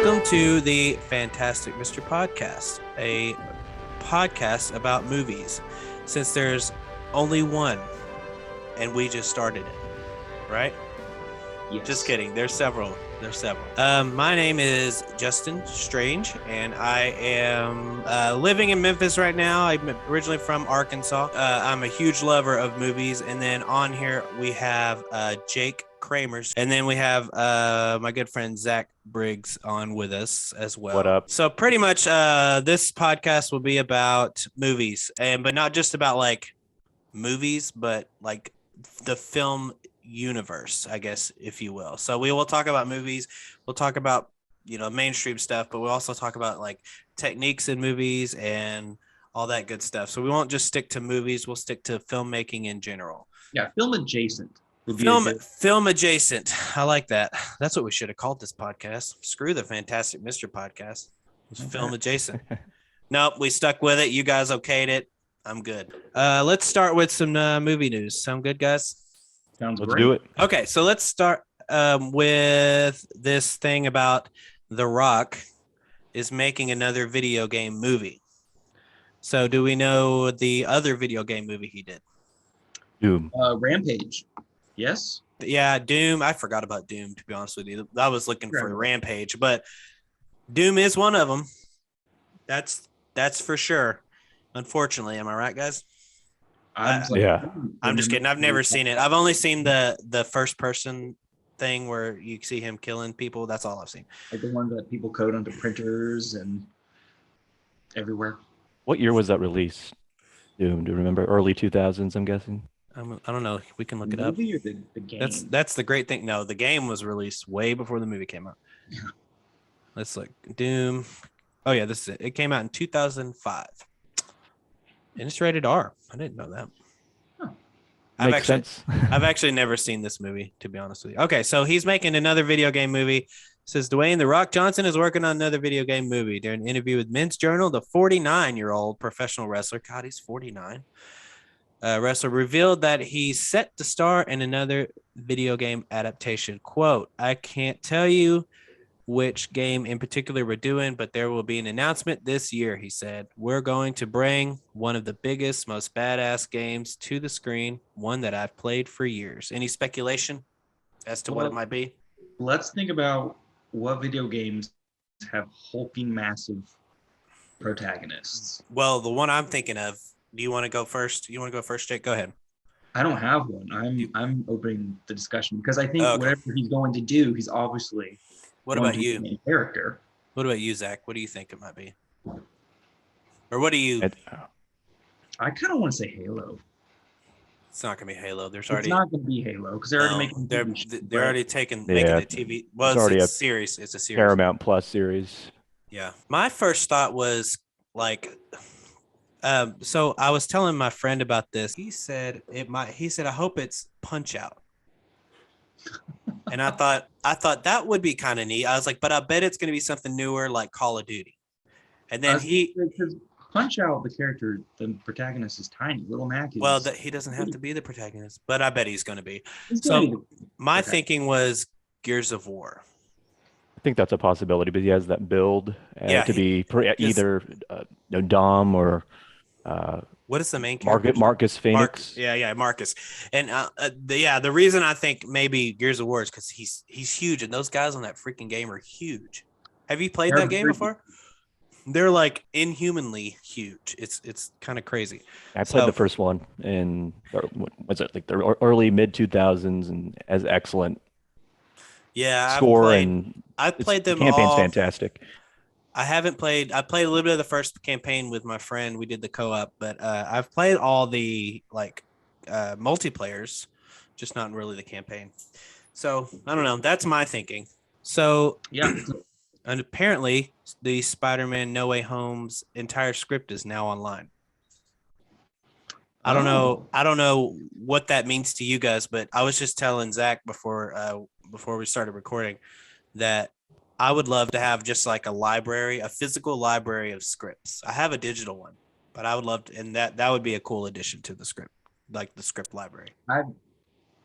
Welcome to the Fantastic Mr. Podcast, a podcast about movies. Since there's only one, and we just started it, right? Yes. Just kidding. There's several. My name is Justin Strange, and I am living in Memphis right now. I'm originally from Arkansas. I'm a huge lover of movies. And then on here, we have Jake Kramers. And then we have my good friend Zack Briggs on with us as well. What up? So pretty much this podcast will be about movies, but not just about like movies, but like the film universe, I guess, if you will. So we will talk about movies. We'll talk about, mainstream stuff, but we'll also talk about like techniques in movies and all that good stuff. So we won't just stick to movies. We'll stick to filmmaking in general. Yeah, film adjacent. Film adjacent. I like that. That's what we should have called this podcast. Screw the Fantastic Mr. Podcast. It was film adjacent. Nope, we stuck with it. You guys okayed it. I'm good. Let's start with some movie news. Sound good, guys? Sounds Let's great. do it. Okay, so let's start with this thing about The Rock is making another video game movie. So do we know the other video game movie he did? Doom. Rampage. Yes. Yeah, Doom. I forgot about Doom, to be honest with you. I was looking for Rampage, but Doom is one of them. That's for sure. Unfortunately, am I right, guys? Yeah. I'm just kidding. I've never seen it. I've only seen the first person thing where you see him killing people. That's all I've seen. Like the one that people code onto printers and everywhere. What year was that released? Doom. Do you remember? Early 2000s, I'm guessing. I don't know. We can look it up. Movie or the game? That's the great thing. No, the game was released way before the movie came out. Yeah. Let's look. Doom. Oh yeah, this is it. It came out in 2005. And it's rated R. I didn't know that. Huh. Makes sense. I've actually never seen this movie, to be honest with you. Okay, so he's making another video game movie. It says Dwayne "The Rock" Johnson is working on another video game movie. During an interview with Men's Journal, the 49-year-old professional wrestler, God, he's 49, wrestler revealed that he's set to star in another video game adaptation. Quote, "I can't tell you which game in particular we're doing, but there will be an announcement this year," he said. "We're going to bring one of the biggest, most badass games to the screen, one that I've played for years." Any speculation as to what it might be? Let's think about what video games have hulking massive protagonists. Well, the one I'm thinking of, do you want to go first? You want to go first, Jake? Go ahead. I don't have one. I'm opening the discussion because I think Okay. whatever he's going to do, he's obviously What going about to you? be a character. What about you, Zach? What do you think it might be? Or what do you... I kind of want to say Halo. It's not going to be Halo. It's not going to be Halo because they're already making. They're already making the TV. Well, It's already it's a a series. It's a series. Paramount Plus series. Yeah. My first thought was like, so I was telling my friend about this. He said I hope it's Punch Out. And I thought that would be kind of neat. I was like, but I bet it's going to be something newer like Call of Duty. And then because Punch Out, the character, the protagonist is tiny. Little Mac is. Well, he doesn't have to be the protagonist, but I bet he's going to be. he's So going to be my okay. thinking was Gears of War. I think that's a possibility, but he has that build Yeah, to be either Dom or What is the main character? Marcus Phoenix. Marcus. And the reason I think maybe Gears of War is because he's huge, and those guys on that freaking game are huge. Have you played They're that game freaking- before? They're like inhumanly huge. It's kind of crazy. I played the first one in was it like the early mid 2000s and as excellent Yeah, score I played them the campaign's all. fantastic. I haven't played. I played a little bit of the first campaign with my friend. We did the co-op, but I've played all the multiplayers, just not really the campaign. So I don't know. That's my thinking. So Yeah. and apparently the Spider-Man No Way Home's entire script is now online. I don't know what that means to you guys, but I was just telling Zach before we started recording that I would love to have just like a physical library of scripts. I have a digital one, but I would love to, and that would be a cool addition to the script, like the script library.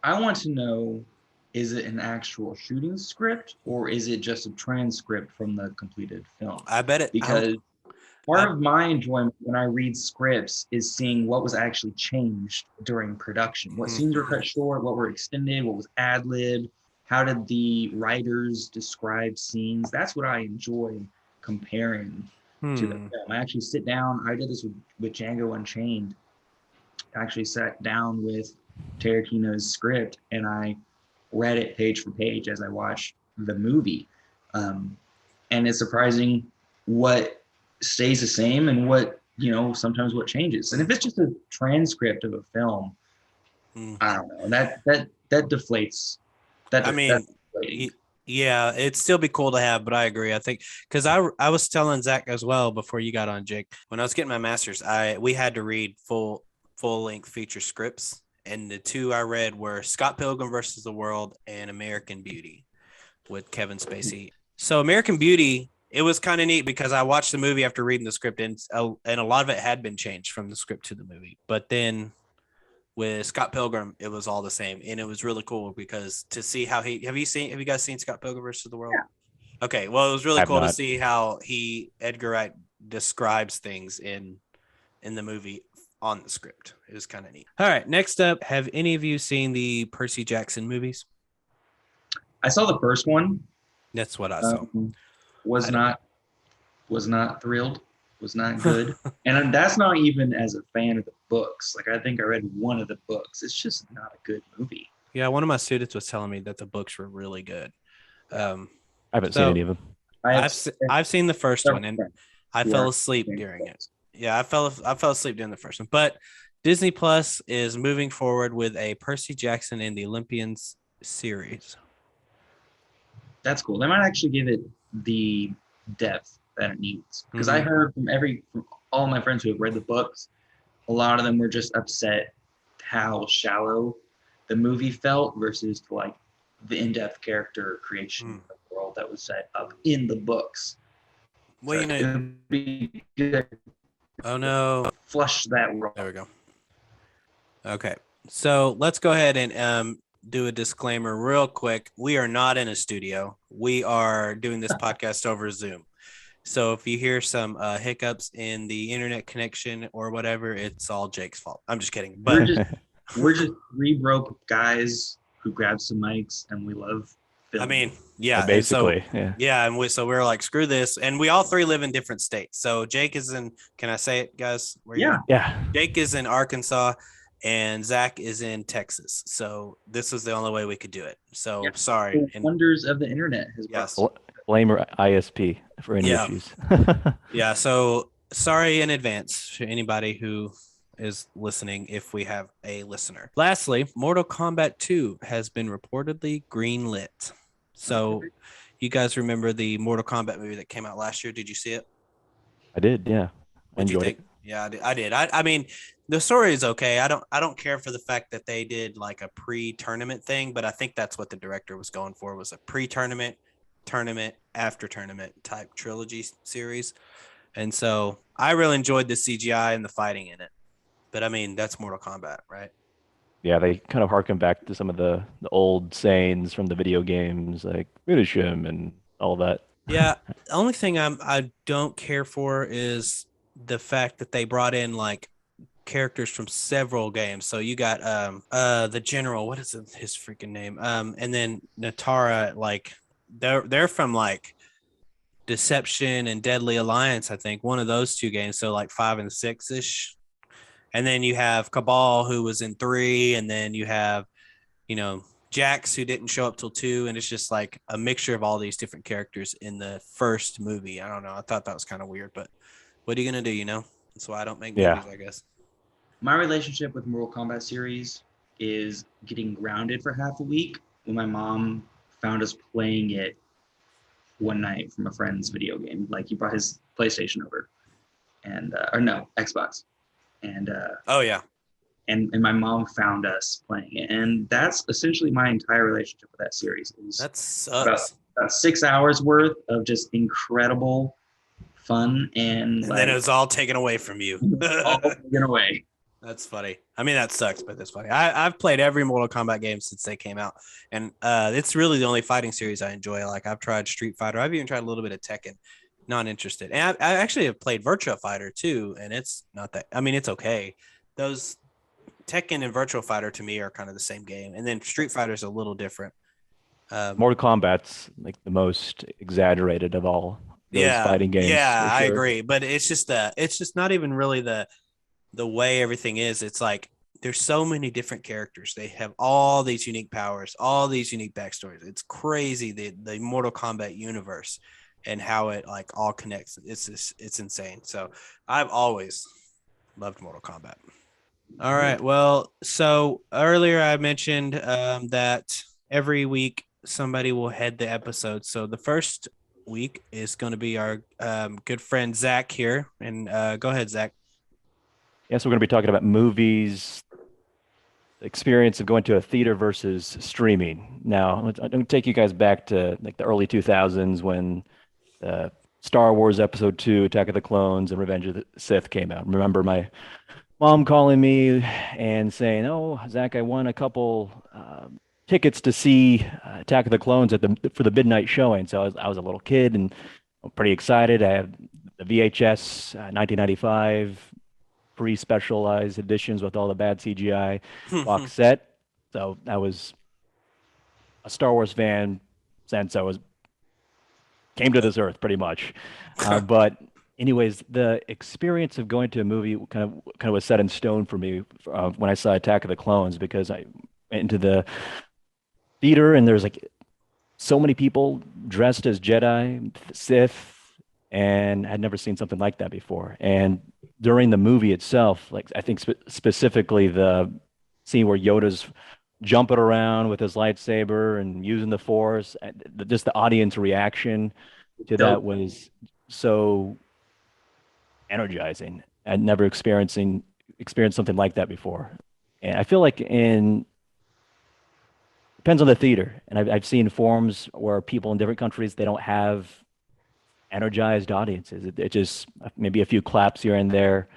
I want to know is it an actual shooting script or is it just a transcript from the completed film? I bet it. Because part of my enjoyment when I read scripts is seeing what was actually changed during production. What scenes were cut short, what were extended, what was ad-lib, how did the writers describe scenes? That's what I enjoy comparing to the film. I actually sit down, I did this with Django Unchained. I actually sat down with Tarantino's script and I read it page for page as I watched the movie. And it's surprising what stays the same and what, sometimes what changes. And if it's just a transcript of a film, I don't know, that deflates. Yeah, it'd still be cool to have, but I agree. I think because I was telling Zach as well before you got on, Jake, when I was getting my master's, we had to read full length feature scripts, and the two I read were Scott Pilgrim versus the World and American Beauty with Kevin Spacey. So American Beauty, it was kind of neat because I watched the movie after reading the script, and a lot of it had been changed from the script to the movie. But then with Scott Pilgrim, it was all the same, and it was really cool because to see how have you guys seen Scott Pilgrim versus the World? Yeah. Okay, well, it was really cool to see how Edgar Wright describes things in the movie on the script. It was kind of neat. All right, next up, have any of you seen the Percy Jackson movies? I saw the first one. That's what I saw. Was not thrilled. Was not good. And that's not even as a fan of the books. Like, I think I read one of the books. It's just not a good movie. Yeah, one of my students was telling me that the books were really good. I haven't seen any of them. I've seen the first one, and I fell asleep during it. Yeah, I fell asleep during the first one. But Disney Plus is moving forward with a Percy Jackson and the Olympians series. That's cool. They might actually give it the depth that it needs. Because I heard from all my friends who have read the books, a lot of them were just upset how shallow the movie felt versus like the in-depth character creation of the world that was set up in the books. Well, so it would be good. Oh no! Flush that world. There we go. Okay, so let's go ahead and do a disclaimer real quick. We are not in a studio. We are doing this podcast over Zoom. So if you hear some hiccups in the internet connection or whatever, it's all Jake's fault. I'm just kidding. But we're just three broke guys who grab some mics and we love film. I mean, yeah, basically, and so we're like, screw this, and we all three live in different states. So Jake is in. Can I say it, guys? Yeah. Jake is in Arkansas, and Zach is in Texas. So this was the only way we could do it. So sorry. The wonders of the internet has brought. Blame ISP for any issues. Yeah. So sorry in advance to anybody who is listening if we have a listener. Lastly, Mortal Kombat 2 has been reportedly greenlit. So you guys remember the Mortal Kombat movie that came out last year? Did you see it? I did, yeah. What did you think? Yeah, I did. I mean, the story is okay. I don't care for the fact that they did like a pre-tournament thing, but I think that's what the director was going for, was a pre-tournament, tournament, after tournament type trilogy series. And so I really enjoyed the CGI and the fighting in it. But I mean, that's Mortal Kombat, right? Yeah, they kind of harken back to some of the old sayings from the video games, like finish him and all that. Yeah, the only thing I don't care for is the fact that they brought in like characters from several games. So you got the general, what is his freaking name? And then Natara, like they're from like Deception and Deadly Alliance, I think, one of those two games. So like 5 and 6-ish. And then you have Cabal, who was in 3, and then you have, Jax, who didn't show up till 2, and it's just like a mixture of all these different characters in the first movie. I don't know. I thought that was kind of weird, but what are you gonna do? That's why I don't make movies, I guess. My relationship with Mortal Kombat series is getting grounded for half a week when my mom found us playing it one night from a friend's video game. Like, he brought his PlayStation over, and Xbox. And and my mom found us playing it, and that's essentially my entire relationship with that series. That sucks. About 6 hours worth of just incredible fun, and then it was all taken away from you. all taken away. That's funny. I mean, that sucks, but that's funny. I've played every Mortal Kombat game since they came out, and it's really the only fighting series I enjoy. Like I've tried Street Fighter. I've even tried a little bit of Tekken. Not interested. And I actually have played Virtua Fighter too, and it's not that. I mean, it's okay. Those Tekken and Virtua Fighter to me are kind of the same game, and then Street Fighter is a little different. Mortal Kombat's like the most exaggerated of all those Yeah, fighting games yeah, for I sure. agree. But it's just not even really the way everything is. It's like there's so many different characters. They have all these unique powers, all these unique backstories. It's crazy the Mortal Kombat universe and how it like all connects. It's insane. So I've always loved Mortal Kombat. All right. Well, so earlier I mentioned that every week somebody will head the episode. So the first week is going to be our good friend Zack here. And go ahead, Zack. Yes, we're going to be talking about movies, the experience of going to a theater versus streaming. Now, I'm going to take you guys back to like the early 2000s when Star Wars Episode 2, Attack of the Clones, and Revenge of the Sith came out. Remember my mom calling me and saying, "Oh, Zach, I won a couple tickets to see Attack of the Clones at the for the midnight showing." So I was a little kid and I'm pretty excited. I have the VHS 1995 pre-specialized editions with all the bad CGI box set. So I was a Star Wars fan since I was came to this earth pretty much. But anyways, the experience of going to a movie kind of was set in stone for me when I saw Attack of the Clones because I went into the theater and there's like so many people dressed as Jedi, Sith, and had never seen something like that before. And during the movie itself, like I think specifically the scene where Yoda's jumping around with his lightsaber and using the Force, and just the audience reaction to that Dope. was so energizing. I'd never experienced something like that before. And I feel like in depends on the theater. And I've seen forums where people in different countries they don't have energized audiences. It just maybe a few claps here and there.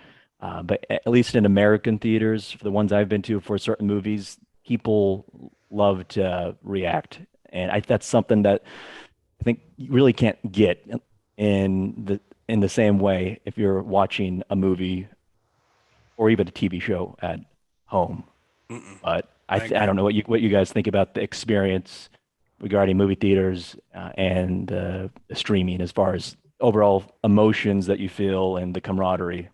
But at least in American theaters, for the ones I've been to for certain movies, people love to react. And that's something that I think you really can't get in the same way if you're watching a movie or even a TV show at home. Mm-mm, But I I agree. don't know what you guys think about the experience regarding movie theaters and the streaming as far as overall emotions that you feel and the camaraderie.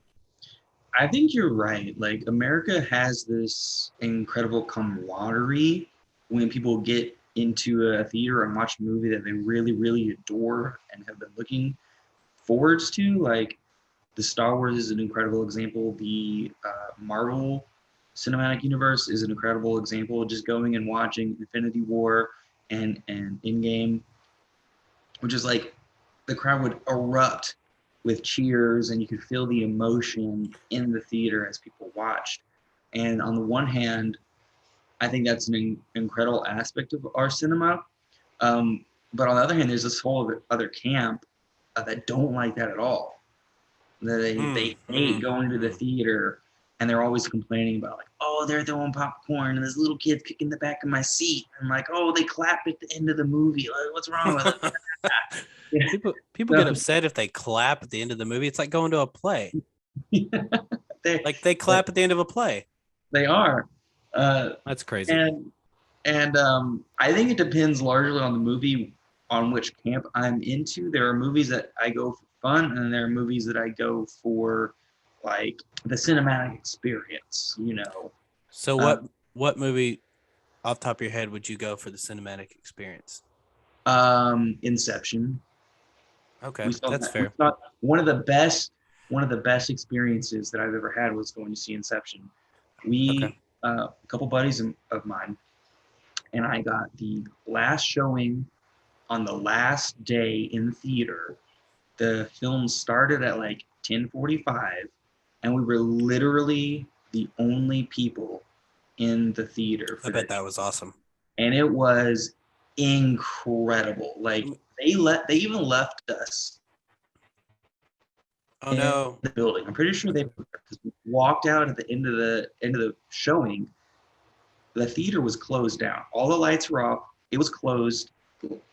I think you're right. Like America has this incredible camaraderie when people get into a theater and watch a movie that they really, really adore and have been looking forwards to. Like the Star Wars is an incredible example. The Marvel Cinematic Universe is an incredible example. Just going and watching Infinity War and Endgame, which is like the crowd would erupt with cheers and you could feel the emotion in the theater as people watched. And on the one hand, I think that's an incredible aspect of our cinema. But on the other hand, there's this whole other camp that don't like that at all. They hate Mm, going to the mm. theater and they're always complaining about like, oh, they're throwing popcorn and this little kid's kicking the back of my seat. And like, oh, they clap at the end of the movie. Like, what's wrong with it? Yeah. People get So, upset if they clap at the end of the movie. It's like going to a play. they, Like they clap at the end of a play. they are. Uh, That's crazy. and I think it depends largely on the movie on which camp I'm into. There are movies that I go for fun, and there are movies that I go for like the cinematic experience. So Uh, what movie off the top of your head would you go for the cinematic experience? Inception. Okay, We saw that's that. We fair. saw one of the best experiences that I've ever had was going to see Inception. Okay. A couple buddies of mine and I got the last showing on the last day in the theater. The film started at like 10:45, and we were literally the only people in the theater I for bet that. that was awesome. And it was incredible. Like they even left us Oh in no. the building. I'm pretty sure they because walked out at the end of the showing. The theater was closed down. All the lights were off. It was closed.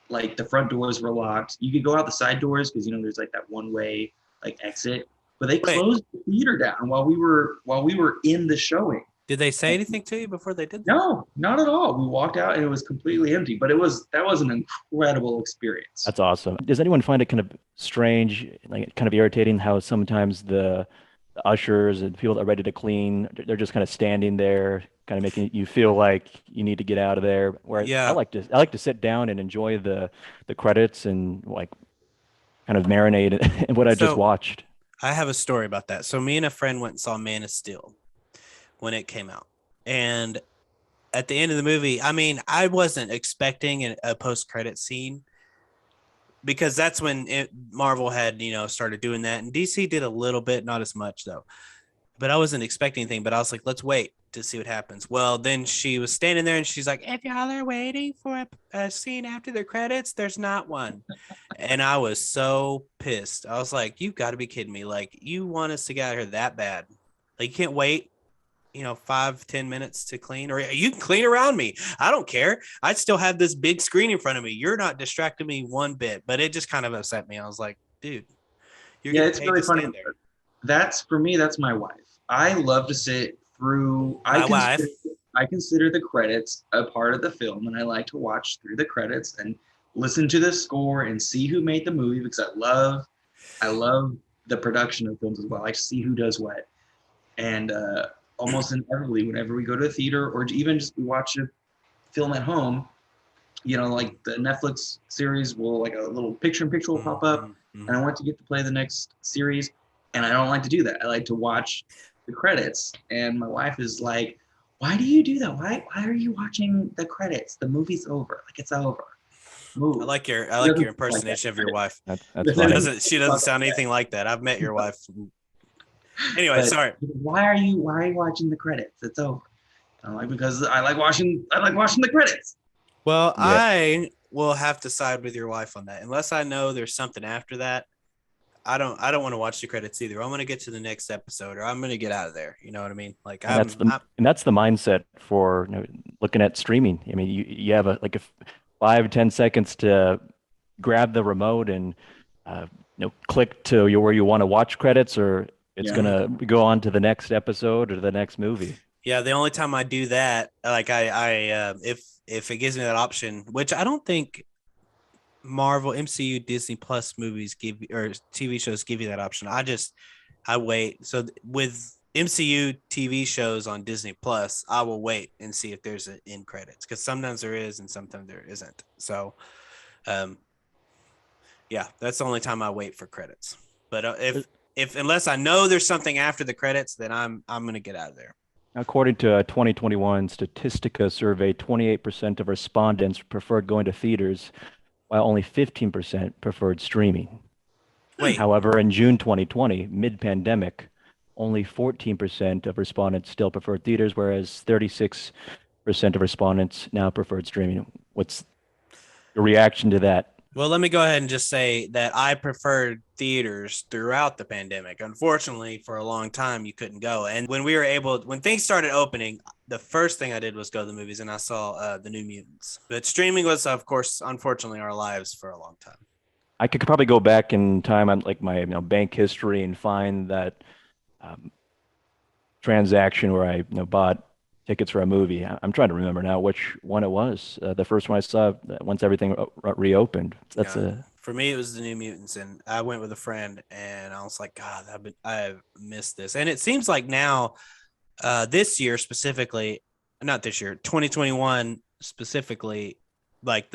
Like the front doors were locked. You could go out the side doors because there's like that one way like exit. But they Wait, closed the theater down while we were in the showing. did they say anything to you before they did that? No, not at all. We walked out and it was completely empty. But that was an incredible experience. That's awesome. Does anyone find it kind of strange, like kind of irritating how sometimes the ushers and people that are ready to clean, they're just kind of standing there, kind of making you feel like you need to get out of there. Where Yeah. I like to sit down and enjoy the credits and like kind of marinate in what I just So watched. I have a story about that. So me and a friend went and saw Man of Steel when it came out. And at the end of the movie, I mean, I wasn't expecting a post-credit scene because that's when Marvel had, started doing that. And DC did a little bit, not as much though. But I wasn't expecting anything, but I was like, let's wait to see what happens. Well, then she was standing there and she's like, if y'all are waiting for a scene after the credits, there's not one. And I was so pissed. I was like, you've got to be kidding me. Like, you want us to get out of here that bad? Like, you can't wait, 5-10 minutes to clean, or you can clean around me. I don't care. I still have this big screen in front of me. You're not distracting me one bit, but it just kind of upset me. I was like, dude, you're Yeah, getting it's paid really to funny. stand there. That's for me, that's my wife. I love to sit through My wife. I consider the credits a part of the film, and I like to watch through the credits and listen to the score and see who made the movie because I love the production of films as well. I like to see who does what. And almost inevitably, whenever we go to a theater or even just watch a film at home, like the Netflix series will, like a little picture-in-picture will pop up, and I want to get to play the next series, and I don't like to do that. I like to watch the credits, and my wife is like, "Why do you do that? Why are you watching the credits? The movie's over. Like, it's over. Move." I like your Like impersonation of your wife. That's She funny. doesn't sound anything like that. I've met your wife. Anyway, But sorry. why are you watching the credits? It's over. I'm like, because I like watching the credits. Well, Yeah. I will have to side with your wife on that. Unless I know there's something after that, I don't want to watch the credits either. I'm going to get to the next episode, or I'm going to get out of there. You know what I mean? Like And that's the mindset for looking at streaming. I mean, you have a 5-10 seconds to grab the remote and click to where you want to watch credits, or it's Yeah. gonna go on to the next episode or the next movie. Yeah, the only time I do that, like if it gives me that option, which I don't think Marvel, MCU, Disney Plus movies or TV shows give you that option. I wait. So with MCU TV shows on Disney Plus, I will wait and see if there's an end credits, because sometimes there is and sometimes there isn't. So, yeah, that's the only time I wait for credits. But if unless I know there's something after the credits, then I'm gonna get out of there. According to a 2021 Statistica survey, 28% of respondents preferred going to theaters, while only 15% preferred streaming. Wait, However, in June 2020, mid-pandemic, only 14% of respondents still preferred theaters, whereas 36% of respondents now preferred streaming. What's your reaction to that? well, let me go ahead and just say that I preferred theaters throughout the pandemic. Unfortunately, for a long time, you couldn't go. And when things started opening, the first thing I did was go to the movies, and I saw the New Mutants. But streaming was, of course, unfortunately, our lives for a long time. I could probably go back in time on like my bank history and find that transaction where I bought tickets for a movie. I'm trying to remember now which one it was. The first one I saw once everything reopened. That's Yeah. For me, it was the New Mutants, and I went with a friend, and I was like, God, I've missed this. And it seems like now, this year specifically, not this year, 2021 specifically, like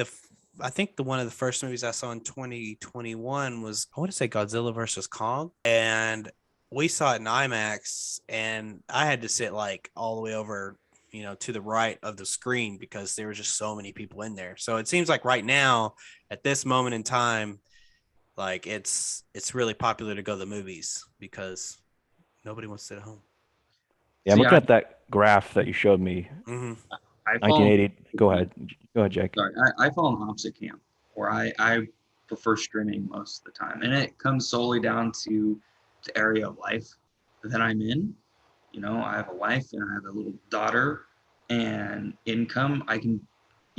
I think one of the first movies I saw in 2021 was, I want to say, Godzilla versus Kong, and we saw it in IMAX, and I had to sit like all the way over, to the right of the screen because there were just so many people in there. So it seems like right now, at this moment in time, like it's really popular to go to the movies because nobody wants to sit at home. Yeah, I'm looking at that graph that you showed me. Mm-hmm. 1980. Go ahead, Jake. Sorry, I fall in the opposite camp where I prefer streaming most of the time, and it comes solely down to the area of life that I'm in. I have a wife and I have a little daughter and income. I can,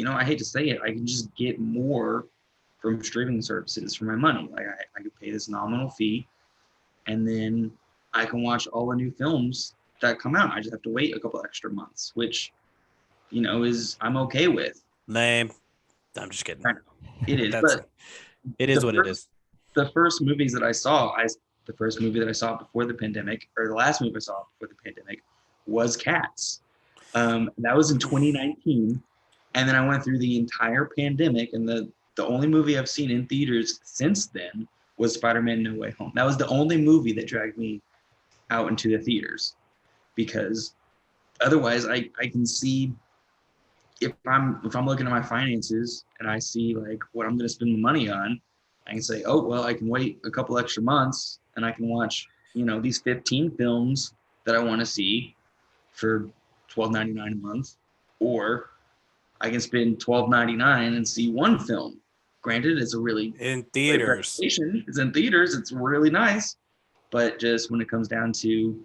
I hate to say it, I can just get more from streaming services for my money. Like I could pay this nominal fee and then I can watch all the new films that come out. I just have to wait a couple extra months, which, is I'm okay with. Lame. I'm just kidding. I know it is, That's but it is what it is. The first movies that I saw, the first movie that I saw before the pandemic, or the last movie I saw before the pandemic, was Cats. That was in 2019, and then I went through the entire pandemic, and the only movie I've seen in theaters since then was Spider-Man: No Way Home. That was the only movie that dragged me out into the theaters, because otherwise I can see if I'm looking at my finances and I see like what I'm going to spend the money on, I can say, oh well, I can wait a couple extra months and I can watch these 15 films that I want to see for $12.99 a month, or I can spend $12.99 and see one film. Granted, it's a really in theaters. It's in theaters. It's really nice, but just when it comes down to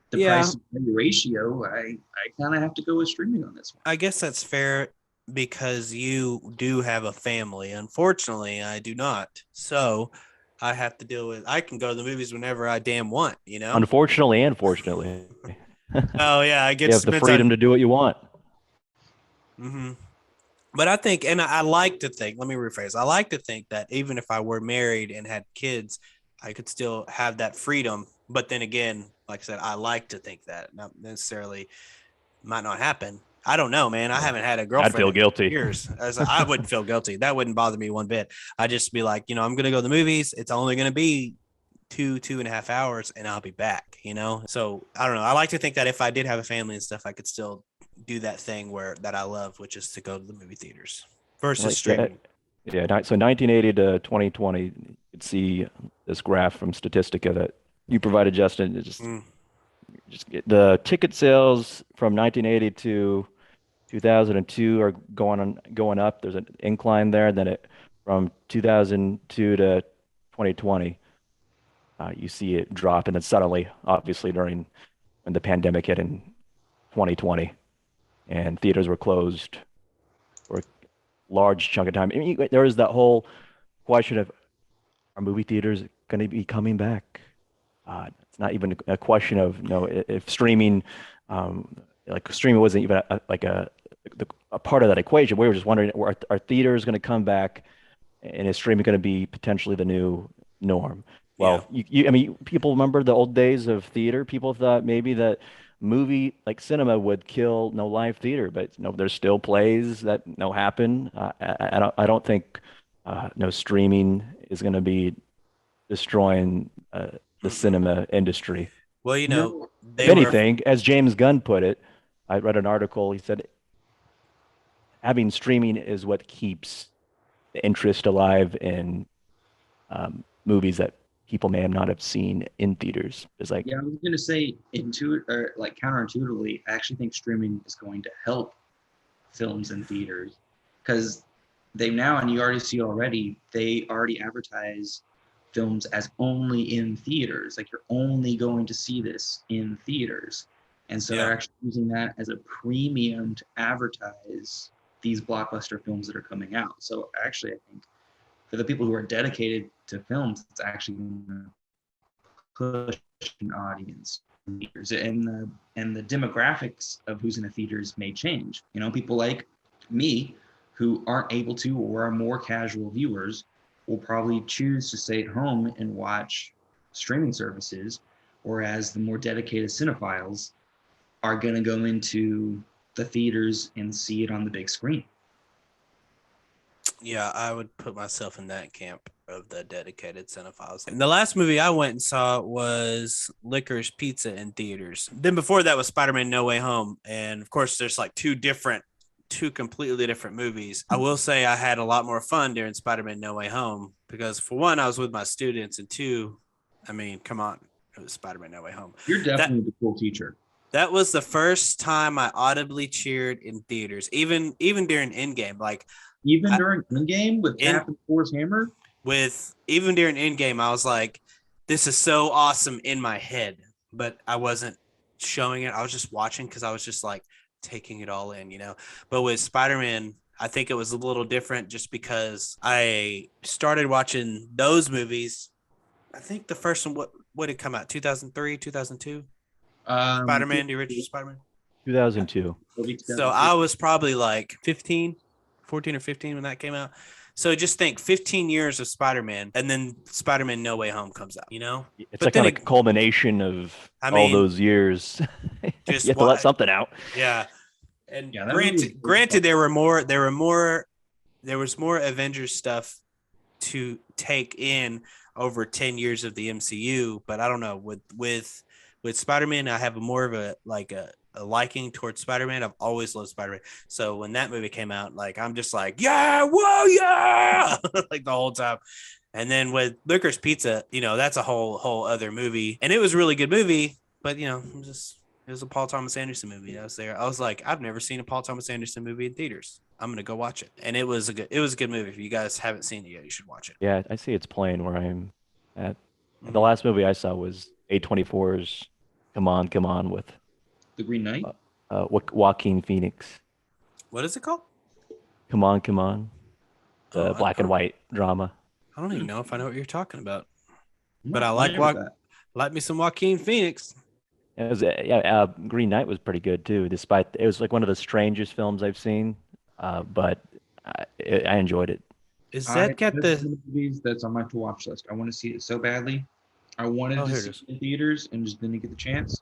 the price ratio, I kind of have to go with streaming on this one. I guess that's fair because you do have a family. Unfortunately, I do not. So I have to deal with. I can go to the movies whenever I damn want. Unfortunately and fortunately. Oh yeah, I get you have the freedom to do what you want. Mm-hmm. But I think, and I like to think. Let me rephrase. I like to think that even if I were married and had kids, I could still have that freedom. But then again, like I said, I like to think that. Not necessarily might not happen. I don't know, man. I haven't had a girlfriend. I'd feel guilty. In years. I wouldn't feel guilty. That wouldn't bother me one bit. I'd just be like, I'm going to go to the movies. It's only going to be 2.5 hours and I'll be back, So I don't know. I like to think that if I did have a family and stuff, I could still do that thing that I love, which is to go to the movie theaters versus streaming. Yeah. So 1980 to 2020, you could see this graph from Statistica that you provided, Justin. Just the ticket sales from 1980 to 2002 are going up. There's an incline there. Then from 2002 to 2020, you see it drop, and then suddenly, obviously, when the pandemic hit in 2020, and theaters were closed for a large chunk of time. I mean, there was that whole question of, are movie theaters going to be coming back? It's not even a question of if streaming, like streaming wasn't even a part of that equation. We were just wondering, are theaters going to come back, and is streaming going to be potentially the new norm? Well, I mean, people remember the old days of theater. People thought maybe that movie like cinema would kill live theater, but there's still plays that happen. I don't think streaming is going to be destroying the cinema industry. Well, if anything, as James Gunn put it, I read an article. He said having streaming is what keeps the interest alive in movies that people may not have seen in theaters. It's like, I was gonna say counterintuitively, I actually think streaming is going to help films in theaters, because they now, and you already see already, they already advertise films as only in theaters. Like, you're only going to see this in theaters, and so they're actually using that as a premium to advertise these blockbuster films that are coming out. So actually, I think for the people who are dedicated to films, it's actually going to push an audience in theaters, and the demographics of who's in the theaters may change. People like me who aren't able to, or are more casual viewers, will probably choose to stay at home and watch streaming services, whereas the more dedicated cinephiles are going to go into the theaters and see it on the big screen. Yeah, I would put myself in that camp of the dedicated cinephiles. And the last movie I went and saw was Licorice Pizza in theaters. Then before that was Spider-Man: No Way Home. And of course, there's like two completely different movies. I will say I had a lot more fun during Spider-Man: No Way Home because, for one, I was with my students, and two, I mean, come on, it was Spider-Man: No Way Home. You're definitely the cool teacher. That was the first time I audibly cheered in theaters, even during Endgame. During Endgame with Cap and Thor's hammer? Even during Endgame, I was like, this is so awesome in my head. but I wasn't showing it. I was just watching because I was just like taking it all in, you know. But with Spider-Man, I think it was a little different just because I started watching those movies. I think the first one, what did come out? 2003, 2002? Spider-Man, the original Spider-Man. 2002. So I was probably like 15, 14 or 15 when that came out. So just think 15 years of Spider-Man and then Spider-Man No Way Home comes out, you know? It's But like then kind of a culmination of I all mean, those years. You just have to let what something out. yeah. And Yeah, that movie was granted there was more Avengers stuff to take in over 10 years of the MCU, but I don't know, with Spider-Man, I have more of a liking towards Spider-Man. I've always loved Spider-Man. So when that movie came out, like I'm just like, yeah, whoa, yeah, like the whole time. And then with Licorice Pizza, you know, that's a whole other movie. And it was a really good movie, but you know, it was a Paul Thomas Anderson movie. I was there. I was like, I've never seen a Paul Thomas Anderson movie in theaters. I'm gonna go watch it. And it was a good movie. If you guys haven't seen it yet, you should watch it. Yeah, I see it's playing where I'm at. The Mhm. last movie I saw was A24's Come On with The Green Knight. Joaquin Phoenix. What is it called? Come On, Oh, the black and white drama. I don't even know if I know what you're talking about. I'm But not I familiar with that. like me some Joaquin Phoenix. It was yeah, Green Knight was pretty good too, despite it was like one of the strangest films I've seen. But I enjoyed it. Is I that got That's the? one of the movies that's on my to watch list. I want to see it so badly. I wanted Oh, to here it see is. it in theaters and just didn't get the chance.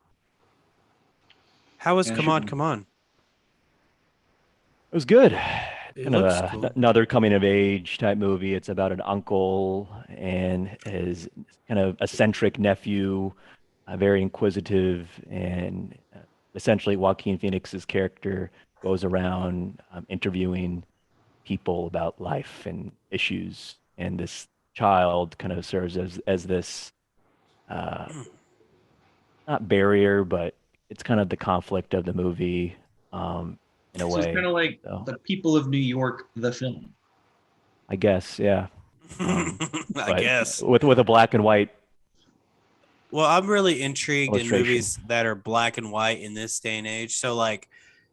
How was And Come On, Come On? It was good. It Kind of looks cool. another coming of age type movie. It's about an uncle and his kind of eccentric nephew, very inquisitive, and essentially Joaquin Phoenix's character goes around interviewing people about life and issues, and this child kind of serves as this uh, not barrier, but it's kind of the conflict of the movie in a So it's kind way. of like So The People of New York, the film. I guess, yeah. I But guess. with a black and white Well, I'm really intrigued in illustration, movies that are black and white in this day and age. So like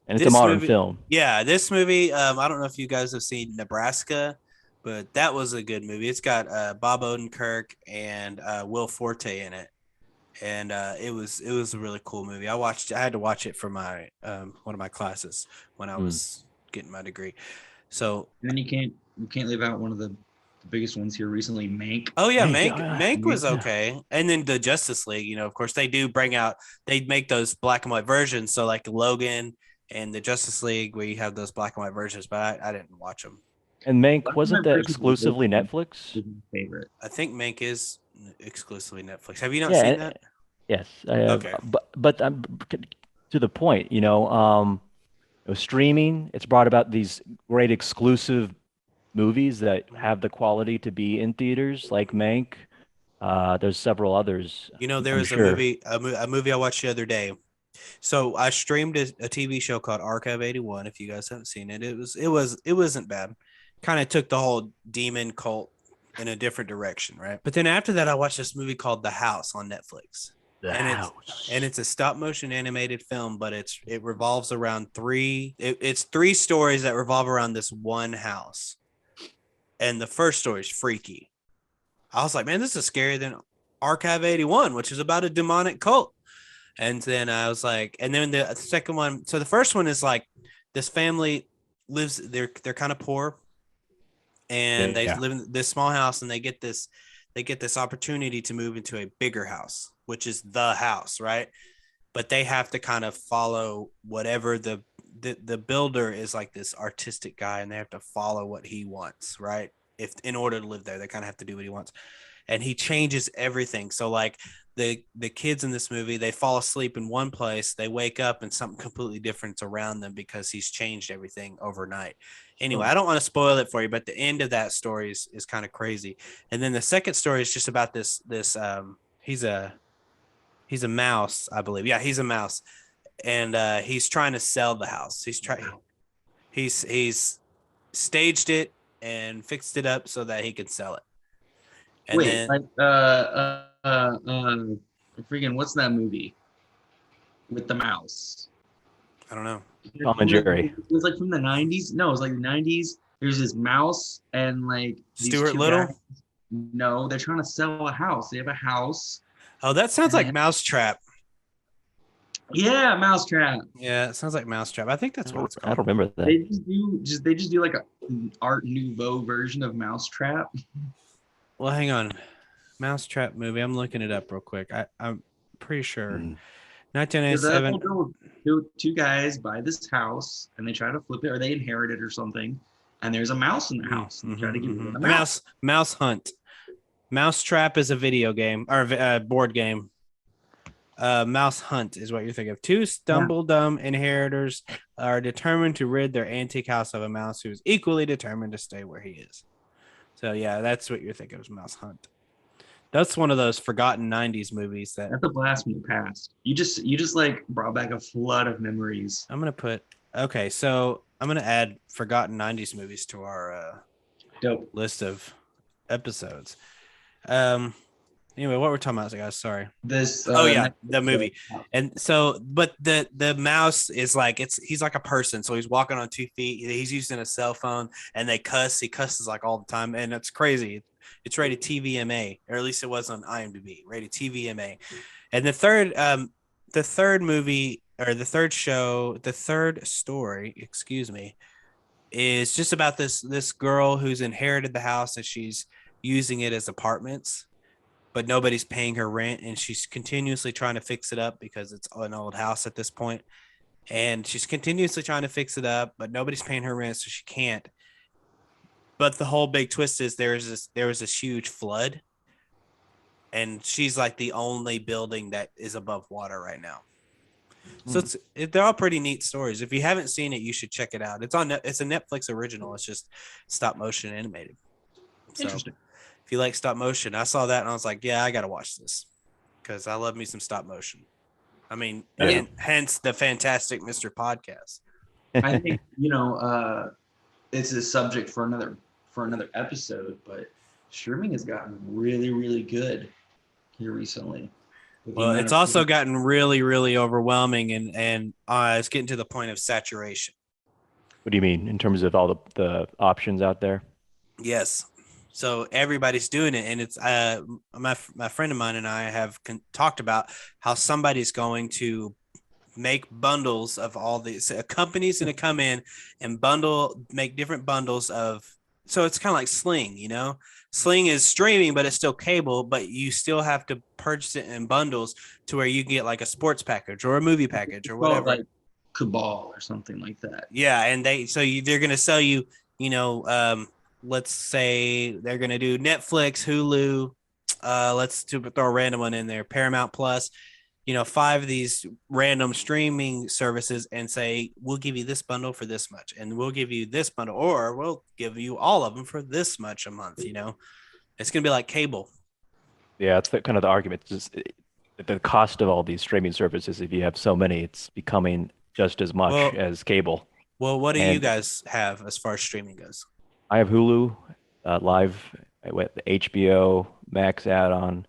and it's a this modern movie, film. yeah, this movie. I don't know if you guys have seen Nebraska, but that was a good movie. It's got Bob Odenkirk and Will Forte in it, and it was a really cool movie. I had to watch it for my one of my classes when I Mm. was getting my degree. So And then you can't leave out one of the biggest ones here recently, Mank. oh yeah, Thank you. Mank was Yeah. okay. And then the Justice League, you know, of course they do bring out they make those black and white versions. So like Logan and the Justice League where you have those black and white versions, but I didn't watch them. And Mank, Black and wasn't White that version exclusively Netflix? was my favorite. I think Mank is exclusively Netflix. Have you not Yeah, seen that? yes, I have. Okay. But to the point, streaming, it's brought about these great exclusive movies that have the quality to be in theaters, like Mank. There's several others, You know, there I'm was sure. a movie I watched the other day. So I streamed a TV show called Archive 81. If you guys haven't seen it, it wasn't bad. Kind of took the whole demon cult in a different direction, right? But then after that, I watched this movie called The House on Netflix, The and House. it's a stop motion animated film, but it revolves around it's three stories that revolve around this one house, and the first story is freaky. I was like, man, this is scarier than Archive 81, which is about a demonic cult. And then I was like, and then the second one, so the first one is like this family they're kind of poor and they Yeah. live in this small house and they get this opportunity to move into a bigger house, which is the house, right? But they have to kind of follow whatever the builder is like this artistic guy and they have to follow what he wants, right? If in order to live there, they kind of have to do what he wants and he changes everything. So like the kids in this movie, they fall asleep in one place, they wake up and something completely different's around them because he's changed everything overnight. Anyway, Sure. I don't want to spoil it for you, but the end of that story is kind of crazy. And then the second story is just about this he's a mouse, I believe. Yeah, he's a mouse. And he's trying to sell the house. He's staged it and fixed it up so that he can sell it. And Wait, then like freaking what's that movie with the mouse? I don't know. Tom and Jerry. It was like from the 90s. No, it was like the 90s. There's this mouse and like these Stuart two Little. guys. No, they're trying to sell a house. They have a house. Oh, that sounds like And- Mousetrap. Yeah, Mousetrap. Yeah, it sounds like Mousetrap. I think that's what it's I called. don't remember that. They just do like a Art Nouveau version of Mousetrap. Well, hang on. Mousetrap movie. I'm looking it up real quick. I'm pretty sure. Mm. 1997. Two guys buy this house and they try to flip it, or they inherit it or something. And there's a mouse in the house. And they try to get rid of the mouse. Mouse Hunt. Mousetrap is a video game or a board game. Mouse Hunt is what you're thinking of. Two dumb inheritors are determined to rid their antique house of a mouse who is equally determined to stay where he is. So yeah, that's what you're thinking of, Mouse Hunt. That's one of those forgotten 90s movies that That's a blast from the past. You just like brought back a flood of memories. I'm gonna put. Okay, so I'm gonna add forgotten 90s movies to our Dope. list of episodes. Anyway, what we're talking about, guys? Sorry. This The movie. And so, but the mouse is like he's like a person, so he's walking on 2 feet. He's using a cell phone, and they cuss. He cusses like all the time, and it's crazy. It's rated TVMA, or at least it was on IMDb, rated TVMA. And the third movie, or the third story, excuse me, is just about this girl who's inherited the house and she's using it as apartments, but nobody's paying her rent, and she's continuously trying to fix it up because it's an old house at this point. And she's continuously trying to fix it up, but nobody's paying her rent, so she can't. But the whole big twist is there was this huge flood, and she's like the only building that is above water right now. So they're all pretty neat stories. If you haven't seen it, you should check it out. It's a Netflix original. It's just stop motion animated. So, Interesting. if you like stop motion, I saw that and I was like, yeah, I got to watch this because I love me some stop motion. I mean, hence the fantastic Mr. Podcast. I think it's a subject for another episode, but streaming has gotten really, really good here recently. Well, it's also gotten really, really overwhelming, and it's getting to the point of saturation. What do you mean in terms of all the options out there? Yes. So everybody's doing it, and it's my friend of mine and I have talked about how somebody's going to make bundles of all these. A company's going to come in and make different bundles of. So it's kind of like Sling, you know. Sling is streaming, but it's still cable, but you still have to purchase it in bundles to where you can get like a sports package or a movie package or whatever. Like Cabal or something like that. Yeah, and they're going to sell you, let's say they're going to do Netflix, Hulu, let's throw a random one in there, Paramount Plus, 5 of these random streaming services, and say, we'll give you this bundle for this much, and we'll give you this bundle, or we'll give you all of them for this much a month. It's going to be like cable. Yeah, it's kind of the argument. Just the cost of all these streaming services, if you have so many, it's becoming just as much as cable. Well, what do you guys have as far as streaming goes? I have Hulu, Live, with the HBO Max add-on,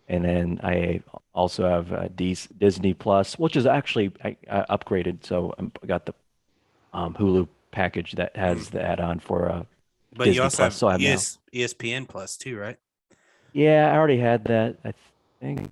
and then I also have Disney Plus, which is actually I upgraded, so I got the Hulu package that has the add-on for but Disney you also Plus. have So I have ESPN Plus too, right? Yeah, I already had that, I think.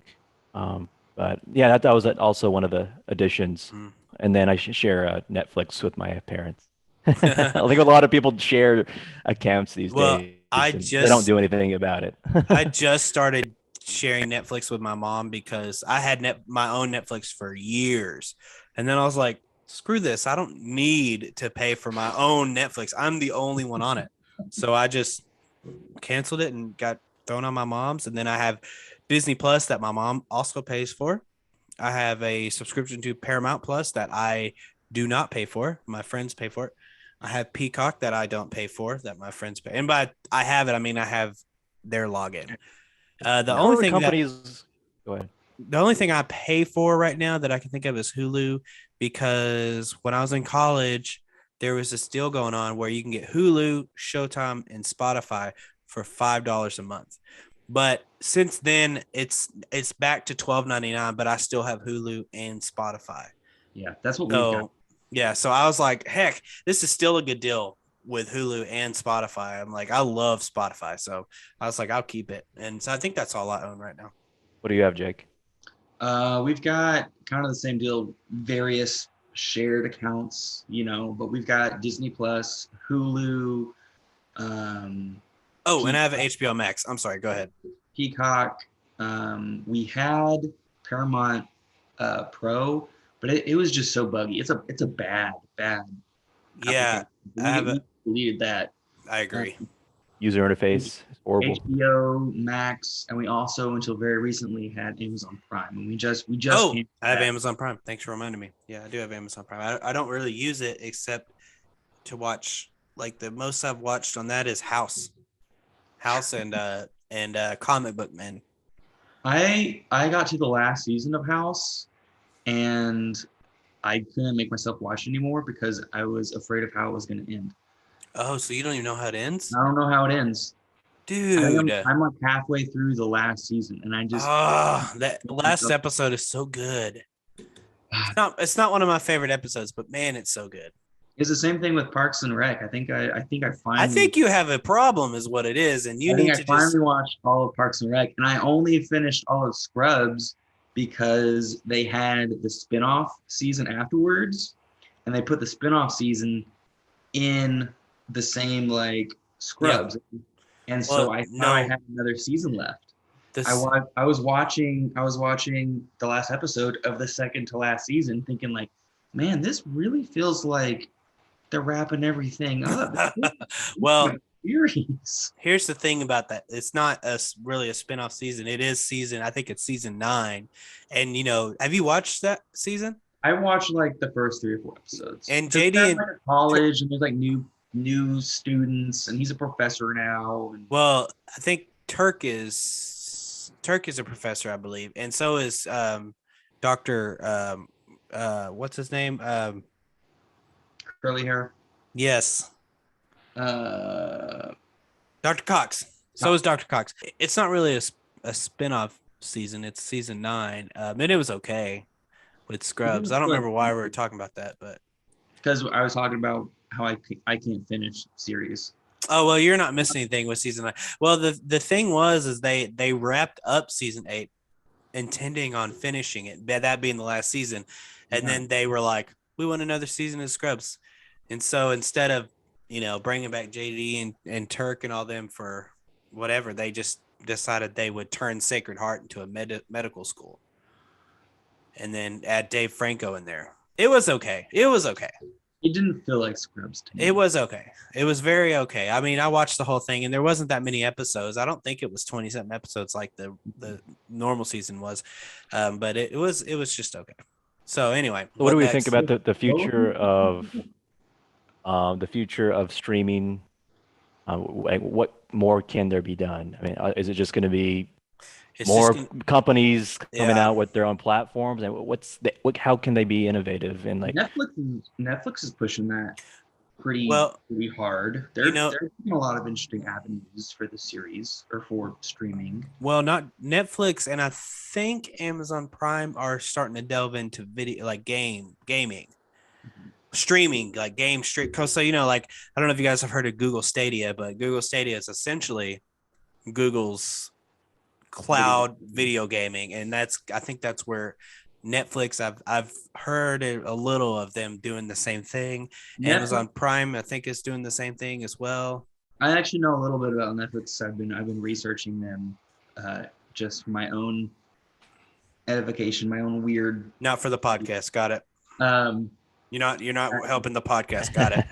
But yeah, that was also one of the additions. And then I share Netflix with my parents. I think a lot of people share accounts these days. They don't do anything about it. I just started sharing Netflix with my mom because I had my own Netflix for years. And then I was like, screw this. I don't need to pay for my own Netflix. I'm the only one on it. So I just canceled it and got thrown on my mom's. And then I have Disney Plus that my mom also pays for. I have a subscription to Paramount Plus that I do not pay for. My friends pay for it. I have Peacock that I don't pay for, that my friends pay. And by I have it, I mean I have their login. The only thing I pay for right now that I can think of is Hulu, because when I was in college, there was this deal going on where you can get Hulu, Showtime, and Spotify for $5 a month. But since then, it's back to $12.99. But I still have Hulu and Spotify. Yeah, that's what we've got. So yeah, so I was like, heck, this is still a good deal with Hulu and Spotify. I'm like, I love Spotify, so I was like, I'll keep it. And so I think that's all I own right now. What do you have, Jake? We've got kind of the same deal, various shared accounts, but we've got Disney Plus, Hulu, Oh, and I have Peacock. HBO Max. I'm sorry. Go ahead. Peacock. We had Paramount Pro, but it was just so buggy. It's a bad Yeah, application. I have We deleted that. I agree. User interface is horrible. HBO Max, and we also until very recently had Amazon Prime, and we just Oh, came I have back. Amazon Prime. Thanks for reminding me. Yeah, I do have Amazon Prime. I don't really use it except to watch. Like the most I've watched on that is House and Comic Book Men. I got to the last season of House, and I couldn't make myself watch anymore because I was afraid of how it was going to end. Oh, so you don't even know how it ends, I don't know how it ends. dude? I'm like halfway through the last season, and I just That last episode is so good. It's not one of my favorite episodes, but man, it's so good. It's the same thing with Parks and Rec. I think I I finally think you have a problem, is what it is, and you I think need I to finally just. watched all of Parks and Rec, and I only finished all of Scrubs because they had the spinoff season afterwards, and they put the spinoff season in the same like Scrubs, and so Well, I thought I no, had another season left. this. I was watching the last episode of the second to last season, thinking like, man, this really feels like they're wrapping everything up. Well, Series. here's the thing about that. It's not really a spinoff season. It is season. I think it's season 9, and have you watched that season? I watched like the first 3 or 4 episodes. And Because JD they're and like a college, and there's like new students, and he's a professor now. And well, I think Turk is a professor, I believe, and so is Doctor. What's his name? curly hair. Yes, Uh, Dr. Cox. So is Dr. Cox. It's not really a spinoff season. It's season 9. And it was okay with Scrubs. I don't remember why we were talking about that, but because I was talking about how I can't finish series. oh well, you're not missing anything with season 9. Well, the thing is they wrapped up season 8, intending on finishing it, that being the last season, and then they were like, we want another season of Scrubs, and so instead of bringing back JD and Turk and all them for whatever, they just decided they would turn Sacred Heart into a medical school, and then add Dave Franco in there. It was okay. It didn't feel like Scrubs to me. It was okay. It was very okay. I mean, I watched the whole thing, and there wasn't that many episodes. I don't think it was 20-something episodes like the normal season was, but it was just okay. So anyway, What do we next? think about the future of streaming? What more can there be done? I mean, is it just going to be more companies coming out with their own platforms? And how can they be innovative? And like Netflix is pushing that pretty hard. They're taking a lot of interesting avenues for the series or for streaming. Well, not Netflix, and I think Amazon Prime are starting to delve into video, like gaming, streaming, like game stream. So like, I don't know if you guys have heard of Google Stadia, but Google Stadia is essentially Google's cloud video gaming, and I think that's where Netflix, I've heard a little of them doing the same thing. Amazon Prime, I think, is doing the same thing as well. I actually know a little bit about Netflix. I've been researching them just for my own edification, my own weird. Not for the podcast. Got it. You're not helping the podcast. Got it.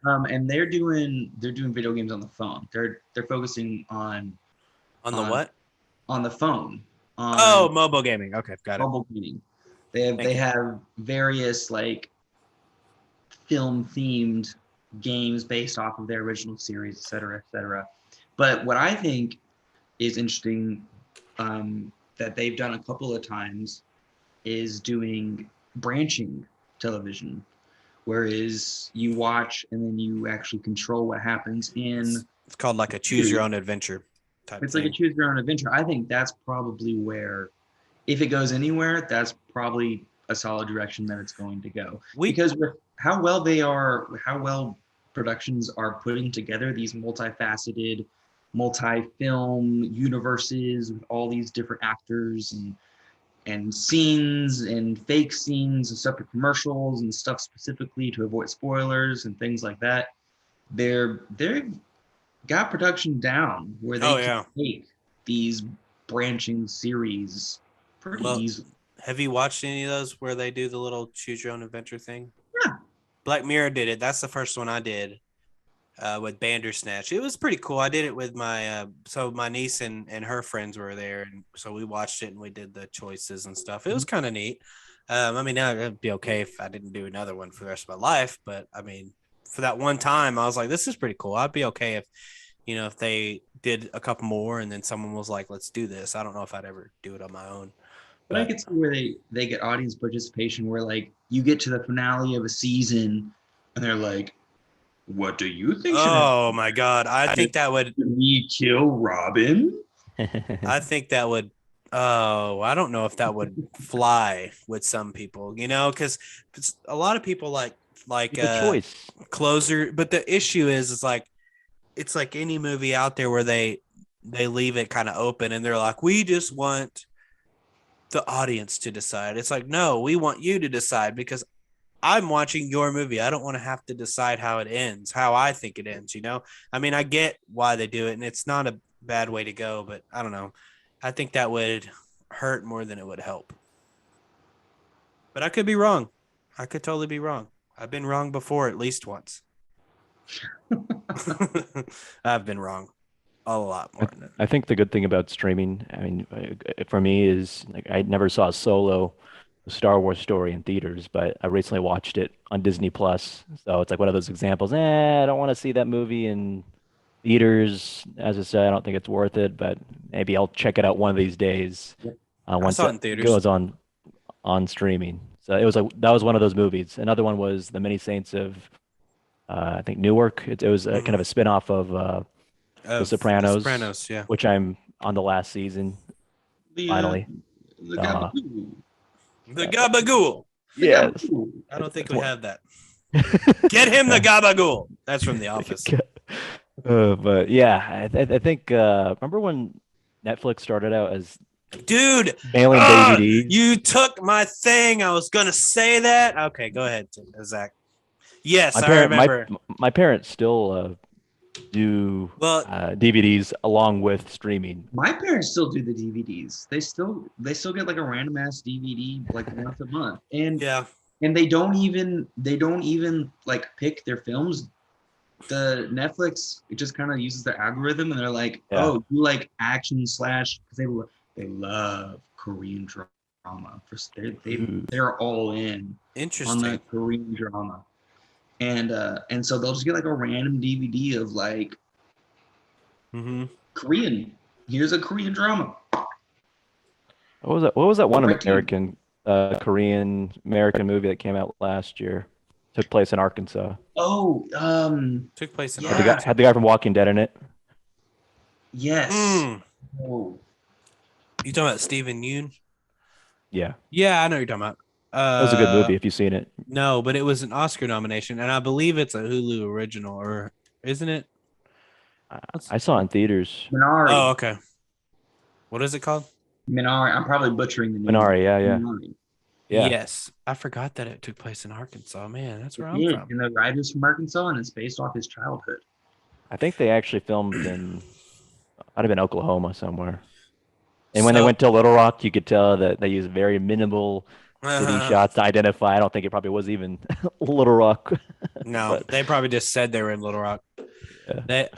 And they're doing video games on the phone. They're focusing on the what? On the phone. Mobile gaming. Okay, got it. Mobile gaming. They have various like film themed games based off of their original series, et cetera, et cetera. But what I think is interesting that they've done a couple of times is doing branching television, whereas you watch and then you actually control what happens in It's called like a choose your own adventure type It's like a thing. choose your own adventure. I think that's probably where, if it goes anywhere, that's probably a solid direction that it's going to go. We Because with how well productions are putting together these multifaceted, multi-film universes with all these different actors and scenes and fake scenes and separate commercials and stuff specifically to avoid spoilers and things like that. They've got production down where they oh can yeah. take these branching series pretty Well, easily. have you watched any of those where they do the little choose your own adventure thing? Yeah. Black Mirror did it. That's the first one I did with Bandersnatch. It was pretty cool. I did it with so my niece and her friends were there, and so we watched it and we did the choices and stuff. It was kind of neat. I mean, now it'd be okay if I didn't do another one for the rest of my life, but I mean, for that one time, I was like, this is pretty cool. I'd be okay if if they did a couple more and then someone was like, let's do this. I don't know if I'd ever do it on my own. But I could see where they get audience participation where like you get to the finale of a season and they're like, what do you think should happen? Oh my God. I think that would, Should we kill Robin? I think that would, oh, I don't know if that would fly with some people, because a lot of people like It's a choice. Closer. But the issue is, it's like any movie out there where they leave it kind of open and they're like, we just want the audience to decide. It's like, no, we want you to decide because I'm watching your movie. I don't want to have to decide how it ends, how I think it ends, I mean, I get why they do it and it's not a bad way to go, but I don't know. I think that would hurt more than it would help. But I could be wrong. I could totally be wrong. I've been wrong before at least once. I've been wrong a lot more. I think the good thing about streaming, I mean, for me is like I never saw Solo, the Star Wars story in theaters, but I recently watched it on Disney Plus. So it's like one of those examples. I don't want to see that movie in theaters. As I said, I don't think it's worth it, but maybe I'll check it out one of these days I once saw it it in theaters. goes on streaming. So it was like that was one of those movies. Another one was The Many Saints of I think Newark. It was kind of a spin-off of The Of The Sopranos, Sopranos, yeah. which I'm on the last season finally. The Uh, Gabagool. The Gabagool. The Yes. Gabagool. I don't think It's we one- have that. Get him the Gabagool. That's from The Office. But yeah, I think remember when Netflix started out as Dude, mailing DVDs? you took my thing. I was going to say that. Okay, go ahead, Zach. Yes, I remember. My parents still do Well, DVDs along with streaming. My parents still do the DVDs. They still get like a random ass DVD like once a month. And yeah. and they don't even like pick their films. The Netflix, it just kind of uses the algorithm and they're like, Yeah. oh, you like action slash, because they love Korean drama. They're all in on Interesting. the Korean drama. And so they'll just get like a random DVD of like Korean. Here's a Korean drama. What was that? What was that one Right to you. American Korean American movie that came out last year? Took place in Arkansas. Oh, Took place in Yeah. Had the guy from Walking Dead in it. yes. Mm. Oh, You talking about Stephen Yoon? Yeah, Yeah, I know what you're talking about. that was a good movie if you've seen it. No, but it was an Oscar nomination, and I believe it's a Hulu original, or isn't it? I saw it in theaters. Minari. Oh, okay. What is it called? Minari. I'm probably butchering the name. Minari, yeah. Minari. Yeah. Yes, I forgot that it took place in Arkansas. Man, that's where I'm Yeah, from. and the writer's from Arkansas, and it's based off his childhood. I think they actually filmed in, might have been Oklahoma somewhere. And when they went to Little Rock, you could tell that they used very minimal city shots to identify. I don't think it probably was even Little Rock. No, they probably just said they were in Little Rock. Yeah. They,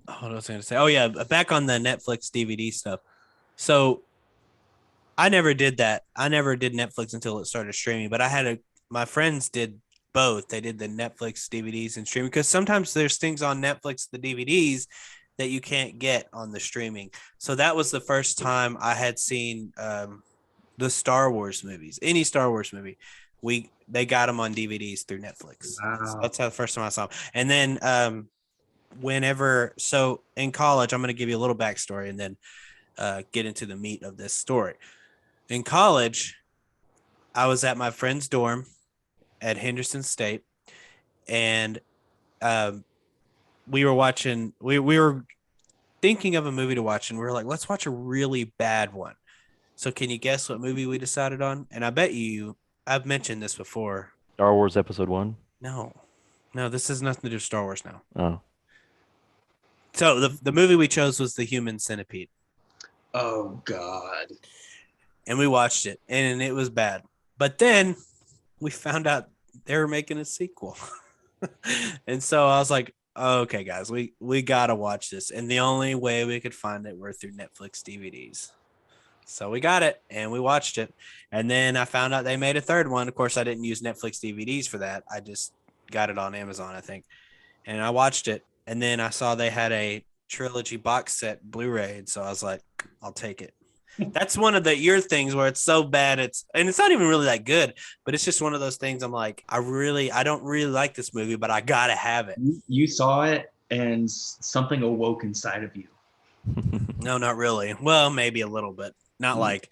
what was I going to say? Oh yeah, back on the Netflix DVD stuff. So I never did that. I never did Netflix until it started streaming. But my friends did both. They did the Netflix DVDs and streaming because sometimes there's things on Netflix, the DVDs, that you can't get on the streaming. So that was the first time I had seen the Star Wars movies, any Star Wars movie. They got them on DVDs through Netflix. Wow. So that's how the first time I saw them. And then so in college, I'm going to give you a little backstory and then get into the meat of this story. In college, I was at my friend's dorm at Henderson State, and um, we were watching. We were thinking of a movie to watch, and we were like, let's watch a really bad one. So, can you guess what movie we decided on? And I bet I've mentioned this before. Star Wars Episode 1? No, no, this has nothing to do with Star Wars now. Oh. So the movie we chose was The Human Centipede. Oh God. And we watched it, and it was bad. But then we found out they were making a sequel. And so I was like, okay, guys, we got to watch this. And the only way we could find it were through Netflix DVDs. So we got it, and we watched it. And then I found out they made a third one. Of course, I didn't use Netflix DVDs for that. I just got it on Amazon, I think. And I watched it. And then I saw they had a trilogy box set Blu-ray. And so I was like, I'll take it. That's one of your things where it's so bad. It's not even really that good, but it's just one of those things. I'm like, I don't really like this movie, but I gotta have it. You saw it and something awoke inside of you. No, not really. Well, maybe a little bit. Not like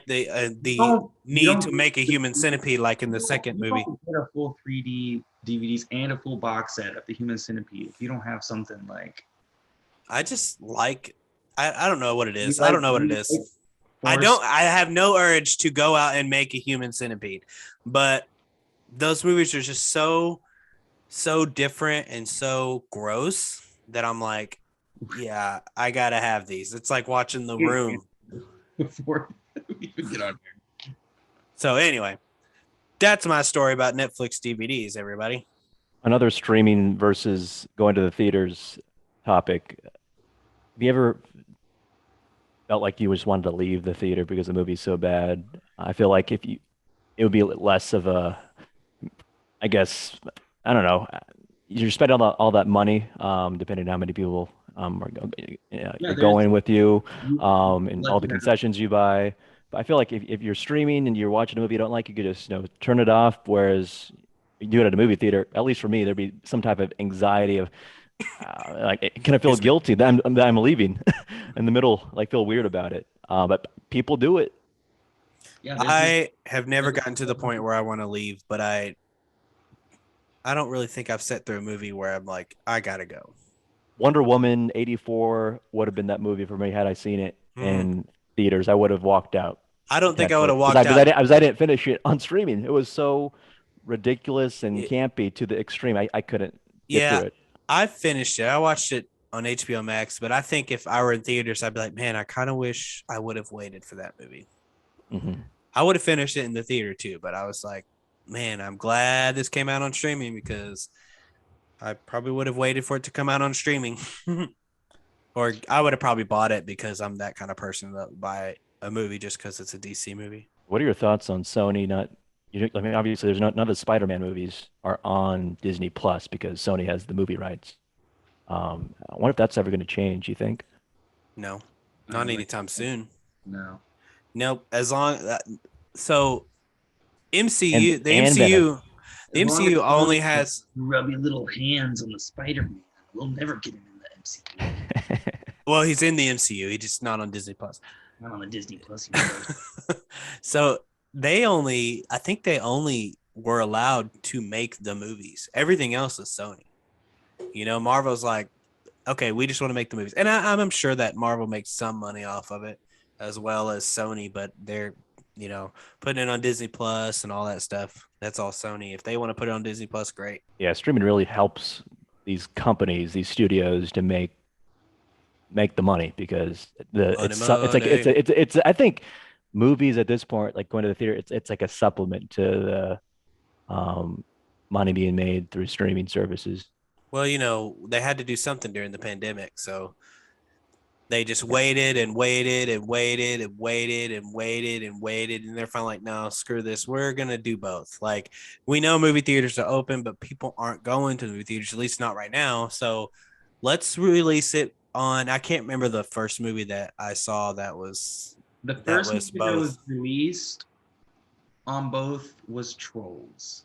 the need to make a human centipede like in the second movie. You don't get a full 3D DVDs and a full box set of the Human Centipede if you don't have something like. I just like. I don't know what it is. Like, I don't know what it is. I have no urge to go out and make a human centipede, but those movies are just so different and so gross that I'm like, yeah, I gotta have these. It's like watching The Room. Before we even get on here. So anyway, that's my story about Netflix DVDs, everybody. Another streaming versus going to the theaters topic. Have you ever felt like you just wanted to leave the theater because the movie's so bad? I feel like it would be less of a, I guess, I don't know. You're spending all that money, depending on how many people are going with you, and all the concessions you buy. But I feel like if you're streaming and you're watching a movie you don't like, you could just turn it off. Whereas you do it at a movie theater, at least for me, there'd be some type of anxiety of like, can I feel guilty that I'm leaving in the middle, like feel weird about it. But people do it. Yeah, I have never gotten to the point where I want to leave, but I don't really think I've sat through a movie where I'm like, I gotta go. Wonder Woman 84 would have been that movie for me had I seen it in theaters. I would have walked out. I don't think I would have walked out. Because I didn't finish it on streaming. It was so ridiculous and campy to the extreme. I couldn't get through it. I finished it. I watched it on HBO Max, but I think if I were in theaters, I'd be like, man, I kind of wish I would have waited for that movie. Mm-hmm. I would have finished it in the theater too, but I was like, man, I'm glad this came out on streaming because I probably would have waited for it to come out on streaming. Or I would have probably bought it because I'm that kind of person that buy a movie just because it's a DC movie. What are your thoughts on Sony I mean, obviously, there's none of the Spider-Man movies are on Disney Plus because Sony has the movie rights. I wonder if that's ever going to change. You think? No, not anytime soon. No. Nope. As long so MCU, the MCU only has rub your little hands on the Spider-Man. We'll never get him in the MCU. Well, he's in the MCU. He's just not on Disney Plus. Not on the Disney Plus. So I think they only were allowed to make the movies. Everything else is Sony. Marvel's like, okay, we just want to make the movies. And I'm sure that Marvel makes some money off of it as well as Sony, but they're, putting it on Disney Plus and all that stuff. That's all Sony. If they want to put it on Disney Plus, great. Yeah, streaming really helps these companies, these studios to make the money because it's I think movies at this point, like going to the theater, it's like a supplement to the money being made through streaming services. Well, they had to do something during the pandemic, so they just waited and waited and waited and waited and waited and waited, and they're finally like, no, screw this. We're gonna do both. Like, we know movie theaters are open, but people aren't going to movie theaters, at least not right now. So let's release it on. I can't remember the first movie that I saw that was. The first movie that was released on both was Trolls.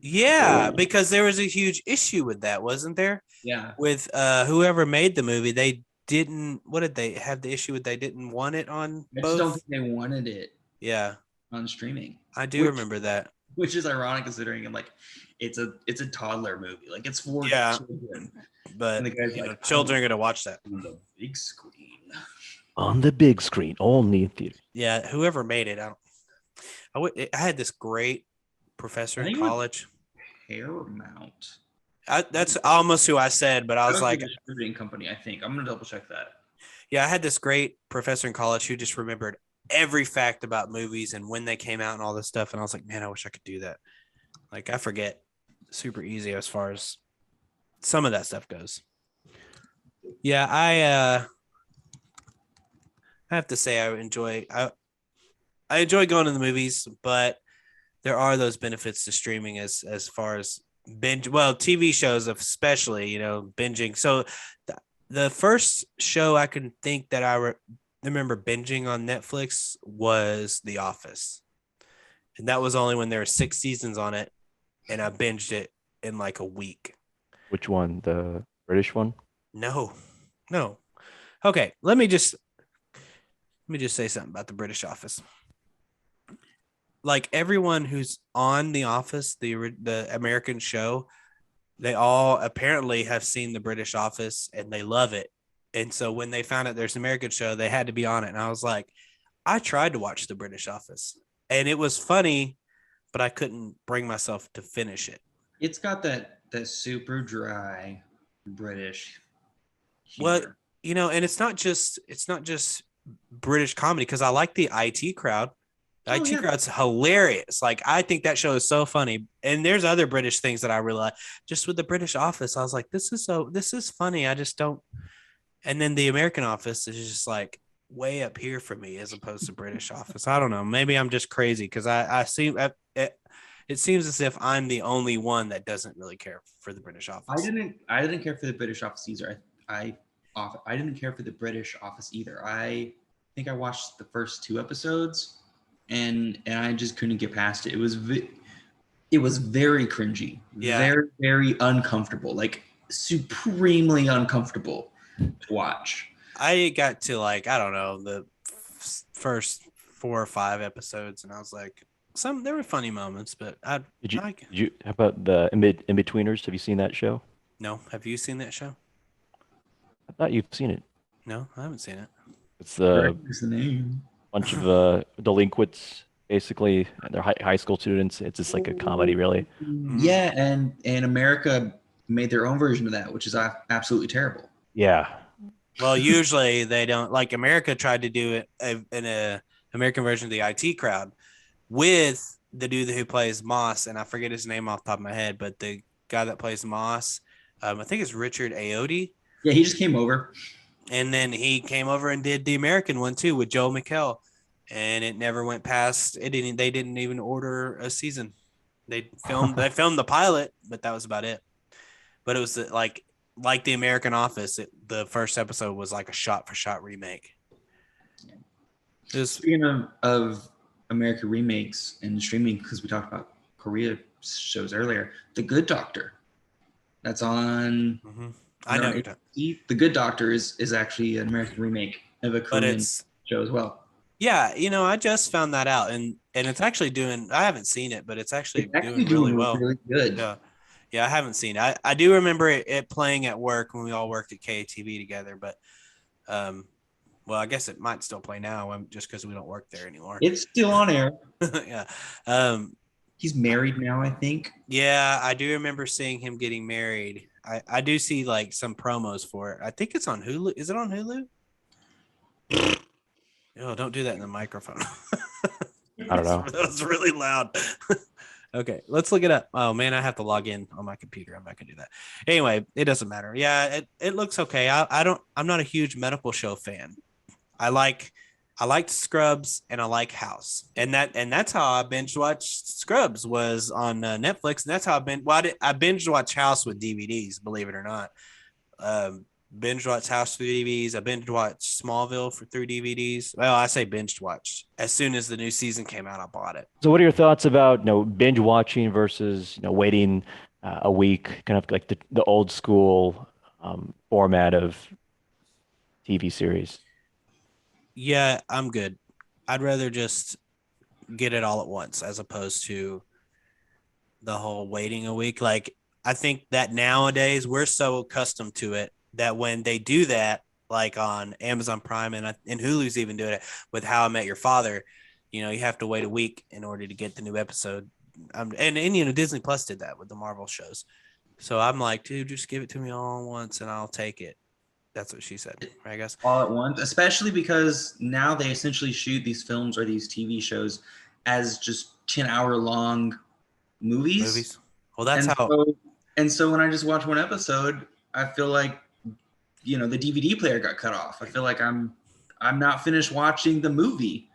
Yeah, because there was a huge issue with that, wasn't there? Yeah. With whoever made the movie, they didn't. What did they have the issue with? They didn't want it on I just don't both. think they wanted it Yeah, on streaming, I do remember that. which is ironic considering like it's a toddler movie, like it's for Yeah, children, but and the guy's you like, know, children are gonna watch that. on the big screen. On the big screen, only in theaters. Yeah, whoever made it, I had this great professor I in think it was college. Paramount. That's almost who I said, but I That was was like, the distributing company, I think. I'm gonna double check that. yeah, I had this great professor in college who just remembered every fact about movies and when they came out and all this stuff. And I was like, man, I wish I could do that. Like, I forget super easy as far as some of that stuff goes. Yeah, I have to say I enjoy going to the movies, but there are those benefits to streaming as far as TV shows especially, you know, binging. So the first show I can think that I remember binging on Netflix was The Office. And that was only when there were 6 seasons on it, and I binged it in like a week. Which one? The British one? No. Okay, let me just say something about the British Office. Like everyone who's on The Office, the American show, they all apparently have seen the British Office and they love it. And so when they found out there's an American show, they had to be on it. And I was like, I tried to watch the British Office and it was funny, but I couldn't bring myself to finish it. It's got that super dry British Well, humor. you know, and it's not just British comedy because I like the IT crowd. The Oh, IT yeah. crowd's hilarious. Like I think that show is so funny. And there's other British things that I really like. Just with the British Office, I was like, this is funny. I just don't. And then the American Office is just like way up here for me as opposed to British Office. I don't know. Maybe I'm just crazy because I seem it seems as if I'm the only one that doesn't really care for the British Office. I didn't care for the British Office either. I didn't care for the British Office either. I think I watched the first 2 episodes, and I just couldn't get past it. It was very cringy, Yeah. very very uncomfortable, like supremely uncomfortable to watch. I got to like I don't know the first 4 or 5 episodes, and I was like, there were funny moments, but Did you how about the In-Betweeners? Have you seen that show? No. Have you seen that show? I thought you've seen it. No, I haven't seen it. It's a What's the name? bunch of delinquents, basically. They're high school students. It's just like a comedy, really. Yeah, and America made their own version of that, which is absolutely terrible. Yeah. Well, usually they don't. Like America tried to do it in a American version of the IT crowd with the dude who plays Moss, and I forget his name off the top of my head, but the guy that plays Moss, I think it's Richard Ayoade. Yeah, he just came over. And then he came over and did the American one too with Joel McHale, and it never went past. They didn't even order a season. They filmed the pilot, but that was about it. But it was like the American Office. The first episode was like a shot for shot remake. Speaking of American remakes and streaming, because we talked about Korea shows earlier, The Good Doctor. That's on. Mm-hmm. I know. The Good Doctor is actually an American remake of a Korean show as well. Yeah, you know, I just found that out, and it's actually doing. I haven't seen it, but it's actually doing really well. Really good. Yeah, I haven't seen it. I do remember it playing at work when we all worked at KTV together, but well, I guess it might still play now just because we don't work there anymore. It's still on air. Yeah. He's married now, I think. Yeah, I do remember seeing him getting married. I do see like some promos for it. I think it's on Hulu. Is it on Hulu? Oh, don't do that in the microphone. I don't know. That was really loud. Okay, let's look it up. Oh man, I have to log in on my computer. I'm not gonna do that. Anyway, it doesn't matter. Yeah, it looks okay. I'm not a huge medical show fan. I liked Scrubs and I like House, and that's how I binge watched Scrubs was on Netflix, and that's how I binge watched House with DVDs, believe it or not. binge watched House through DVDs. I binge watched Smallville for 3 DVDs. Well, I say binge watched. As soon as the new season came out, I bought it. So what are your thoughts about, binge watching versus, waiting a week, kind of like the old school format of TV series? Yeah, I'm good. I'd rather just get it all at once as opposed to the whole waiting a week. Like, I think that nowadays we're so accustomed to it that when they do that, like on Amazon Prime and Hulu's even doing it with How I Met Your Father, you have to wait a week in order to get the new episode. And Disney Plus did that with the Marvel shows. So I'm like, dude, just give it to me all at once and I'll take it. That's what she said, I guess. All at once, especially because now they essentially shoot these films or these TV shows as just 10-hour long movies. Well, that's and how. So when I just watch one episode, I feel like the DVD player got cut off. I feel like I'm not finished watching the movie.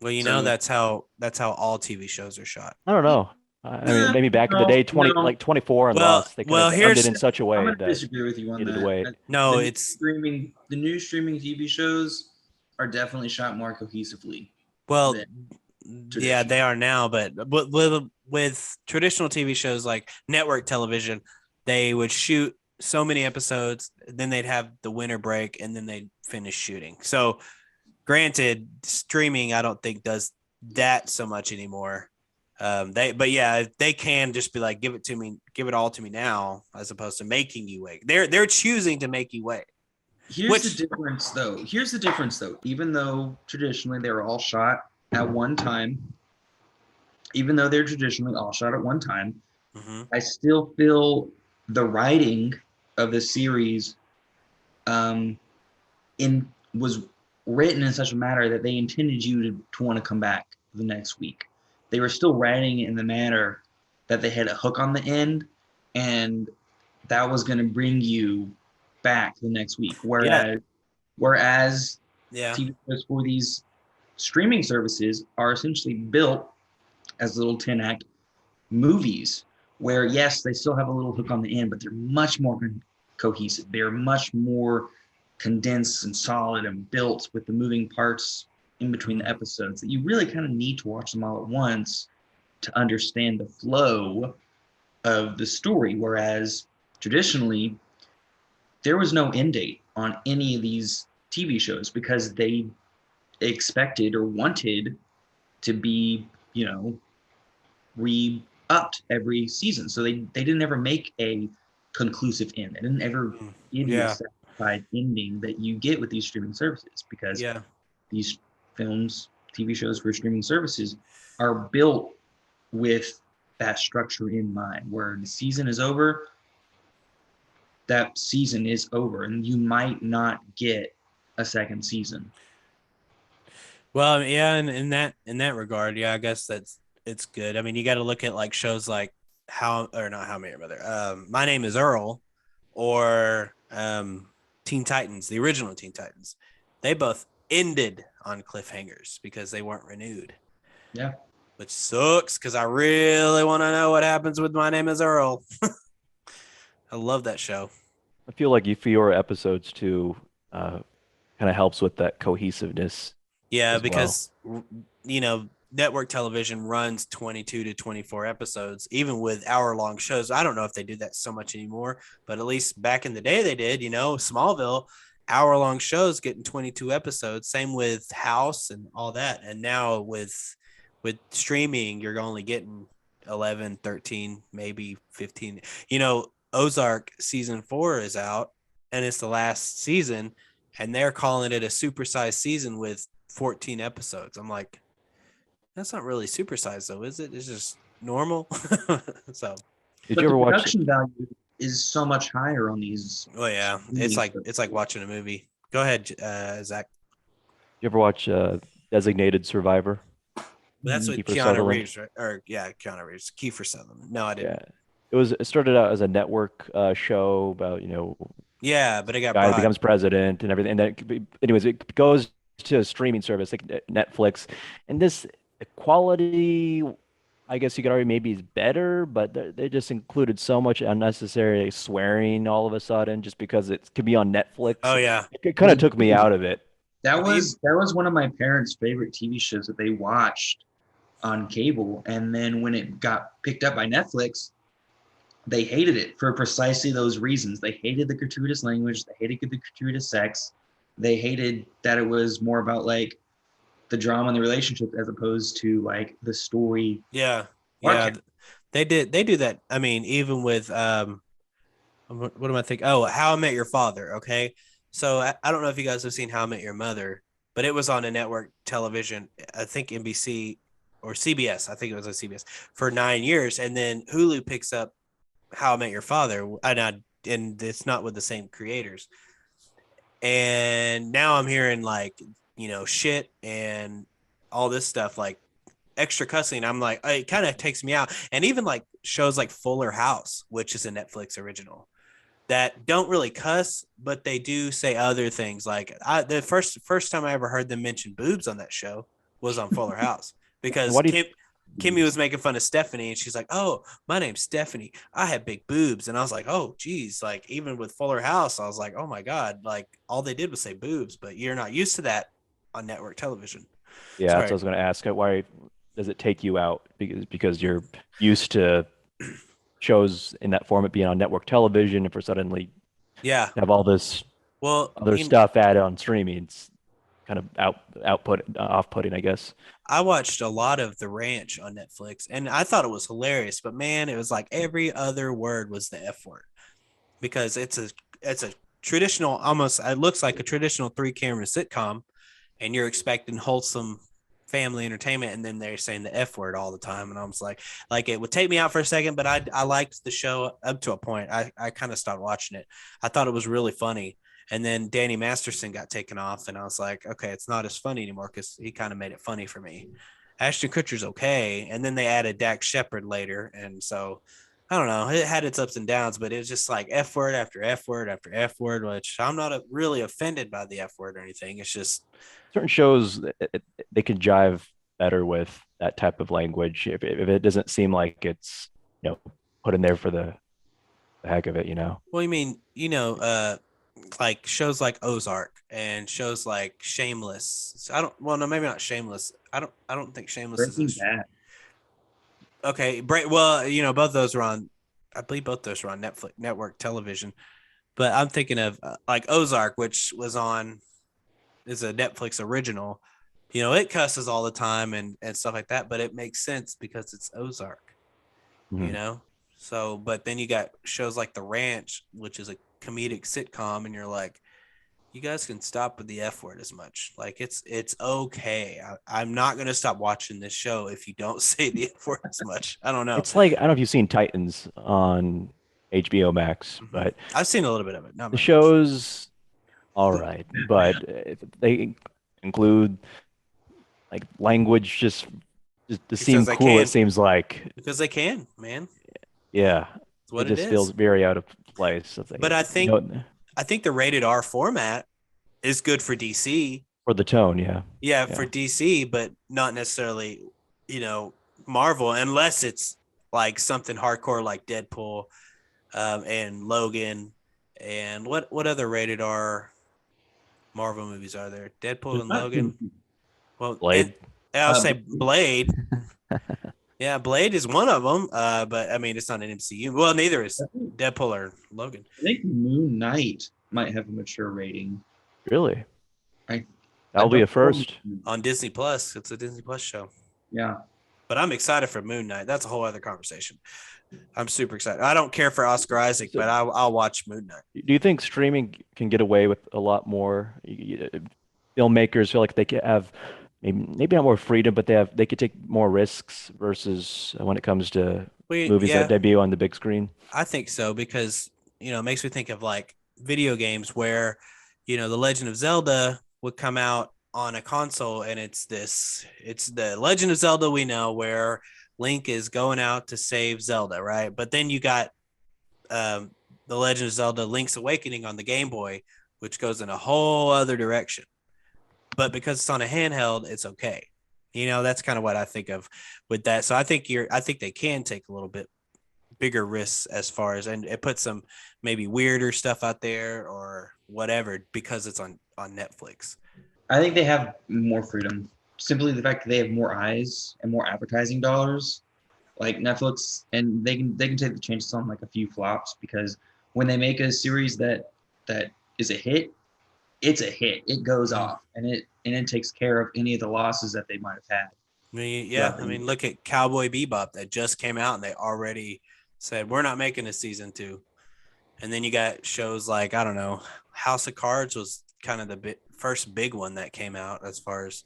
Well, that's how all TV shows are shot. I don't know. I mean, maybe back in the day, 24 and Lost, they kind of ended in such a way I'm going to that disagree with you on needed that. to wait. No, the new streaming TV shows are definitely shot more cohesively. Well, yeah, they are now, but with traditional TV shows like network television, they would shoot so many episodes, then they'd have the winter break, and then they'd finish shooting. So, granted, streaming I don't think does that so much anymore. They can just be like, give it all to me now, as opposed to making you wait. They're choosing to make you wait. Here's the difference, though. Even though traditionally they were all shot at one time, I still feel the writing of the series was written in such a manner that they intended you to want to come back the next week. They were still writing it in the manner that they had a hook on the end, and that was going to bring you back the next week. Whereas TV shows for these streaming services are essentially built as little 10-act movies, where yes, they still have a little hook on the end, but they're much more cohesive. They're much more condensed and solid and built with the moving parts in between the episodes that you really kind of need to watch them all at once to understand the flow of the story. Whereas traditionally, there was no end date on any of these TV shows because they expected or wanted to be, re-upped every season. So they didn't ever make a conclusive end. They didn't ever give you a satisfied ending that you get with these streaming services because these films, TV shows for streaming services are built with that structure in mind, where the season is over, that season is over, and you might not get a second season. Well, yeah, and in that regard, yeah, I guess it's good. I mean, you got to look at like shows like Not How I Met Your Mother, My Name Is Earl, or Teen Titans, the original Teen Titans. They both ended on cliffhangers because they weren't renewed. Yeah. Which sucks because I really want to know what happens with My Name Is Earl. I love that show. I feel like fewer episodes too kind of helps with that cohesiveness. Yeah, because network television runs 22 to 24 episodes, even with hour-long shows. I don't know if they do that so much anymore, but at least back in the day they did. Smallville, hour-long shows getting 22 episodes. Same with House and all that. And now with streaming, you're only getting 11, 13, maybe 15. Ozark season 4 is out, and it's the last season, and they're calling it a supersized season with 14 episodes. I'm like, that's not really supersized though, is it? It's just normal. So did you ever watch production value is so much higher on these? Oh yeah, it's like watching a movie. Go ahead, Zach. You ever watch Designated Survivor? That's with Keanu Reeves, right? Or Keanu Reeves, Kiefer Sutherland. No, I didn't. Yeah, it started out as a network show about Yeah, but it got guy becomes president and everything. And then, anyways, it goes to a streaming service like Netflix, and this quality I guess you could argue maybe is better, but they just included so much unnecessary swearing all of a sudden just because it could be on Netflix. Oh yeah. It kind of took me out of it. That was one of my parents' favorite TV shows that they watched on cable, and then when it got picked up by Netflix, they hated it for precisely those reasons. They hated the gratuitous language, they hated the gratuitous sex, they hated that it was more about like the drama and the relationship as opposed to like the story. Yeah. Yeah. They do that. I mean, even with what am I thinking? Oh, How I Met Your Father. Okay. So I don't know if you guys have seen How I Met Your Mother, but it was on a network television, I think NBC or CBS. I think it was on CBS for 9 years. And then Hulu picks up How I Met Your Father. And it's not with the same creators. And now I'm hearing like, shit and all this stuff, like extra cussing. I'm like, it kind of takes me out. And even like shows like Fuller House, which is a Netflix original, that don't really cuss, but they do say other things. Like the first time I ever heard them mention boobs on that show was on Fuller House because Kimmy was making fun of Stephanie, and she's like, "Oh, my name's Stephanie. I have big boobs," and I was like, "Oh, geez." Like even with Fuller House, I was like, "Oh my god!" Like all they did was say boobs, but you're not used to that on network television. Yeah, that's what I Sorry. was going to ask. Why does it take you out? Because you're used to shows in that format being on network television, and for suddenly Yeah. have all this Well, other stuff added on streaming, it's kind of off-putting, I guess. I watched a lot of The Ranch on Netflix, and I thought it was hilarious. But man, it was like every other word was the F word because it's a traditional, almost it looks like a traditional three camera sitcom, and you're expecting wholesome family entertainment, and then they're saying the F word all the time, and I was like it would take me out for a second, but I liked the show up to a point. I kind of stopped watching it. I thought it was really funny. And then Danny Masterson got taken off, and I was like, okay, it's not as funny anymore because he kind of made it funny for me. Ashton Kutcher's okay, and then they added Dax Shepard later, and so I don't know. It had its ups and downs, but it was just like F word after F word after F word, which I'm not really offended by the F word or anything. It's just Certain shows they can jive better with that type of language if it doesn't seem like it's put in there for the heck of it. well, you mean like shows like Ozark and shows like Shameless. So I don't. Well, no, maybe not Shameless. I don't think Shameless Breaking is Bad. okay. Well, both those are on. I believe both those are on Netflix network television. But I'm thinking of like Ozark, which is a Netflix original. It cusses all the time and stuff like that, but it makes sense because it's Ozark. You Mhm. know. So, but then you got shows like The Ranch, which is a comedic sitcom, and you're like, you guys can stop with the F word as much. Like it's okay. I'm not gonna stop watching this show if you don't say the F word as much. I don't know. It's like I don't know if you've seen Titans on HBO Max, Mm-hmm. but I've seen a little bit of it, not the very much. show's all right, but if they include like language just to Because seem they cool, it can. seems like Because they can, man. yeah, It's it what it just feels is. very out of place. It's like But I you think know I think the rated R format is good for DC. for the tone, yeah, Yeah, for yeah. DC, but not necessarily, you know, Marvel, unless it's like something hardcore like Deadpool, and Logan, and what other rated R Marvel movies are there? Deadpool There's and not too Logan. Well, and Blade. I'll say many. Blade. Yeah, Blade is one of them. But I mean, it's not an MCU. Well, neither is Deadpool or Logan. I think Moon Knight might have a mature rating. Really? I That'll be don't a first. On Disney Plus. It's a Disney Plus show. Yeah. But I'm excited for Moon Knight. That's a whole other conversation. I'm super excited. I don't care for Oscar Isaac, So, but I'll watch Moon Knight. do you think streaming can get away with a lot more? Filmmakers feel like they could have maybe not more freedom, but they could take more risks versus when it comes to movies that Yeah, debut on the big screen. I think so because it makes me think of like video games where The Legend of Zelda would come out on a console, and it's the Legend of Zelda we know where Link is going out to save Zelda, right? But then you got um, the Legend of Zelda Link's Awakening on the Game Boy, which goes in a whole other direction. But because it's on a handheld, it's okay. You know, that's kind of what I think of with that. So I think they can take a little bit bigger risks as far as, and it puts some maybe weirder stuff out there or whatever because it's on Netflix. I think they have more freedom. Simply the fact that they have more eyes and more advertising dollars, like Netflix, and they can take the chances on like a few flops because when they make a series that is a hit, it's a hit. It goes Mhm. off and it takes care of any of the losses that they might have had I mean, yeah, throughout I the mean, year. look at Cowboy Bebop that just came out and they already said we're not making a season 2. And then you got shows like, I don't know, House of Cards was kind of the first big one that came out as far as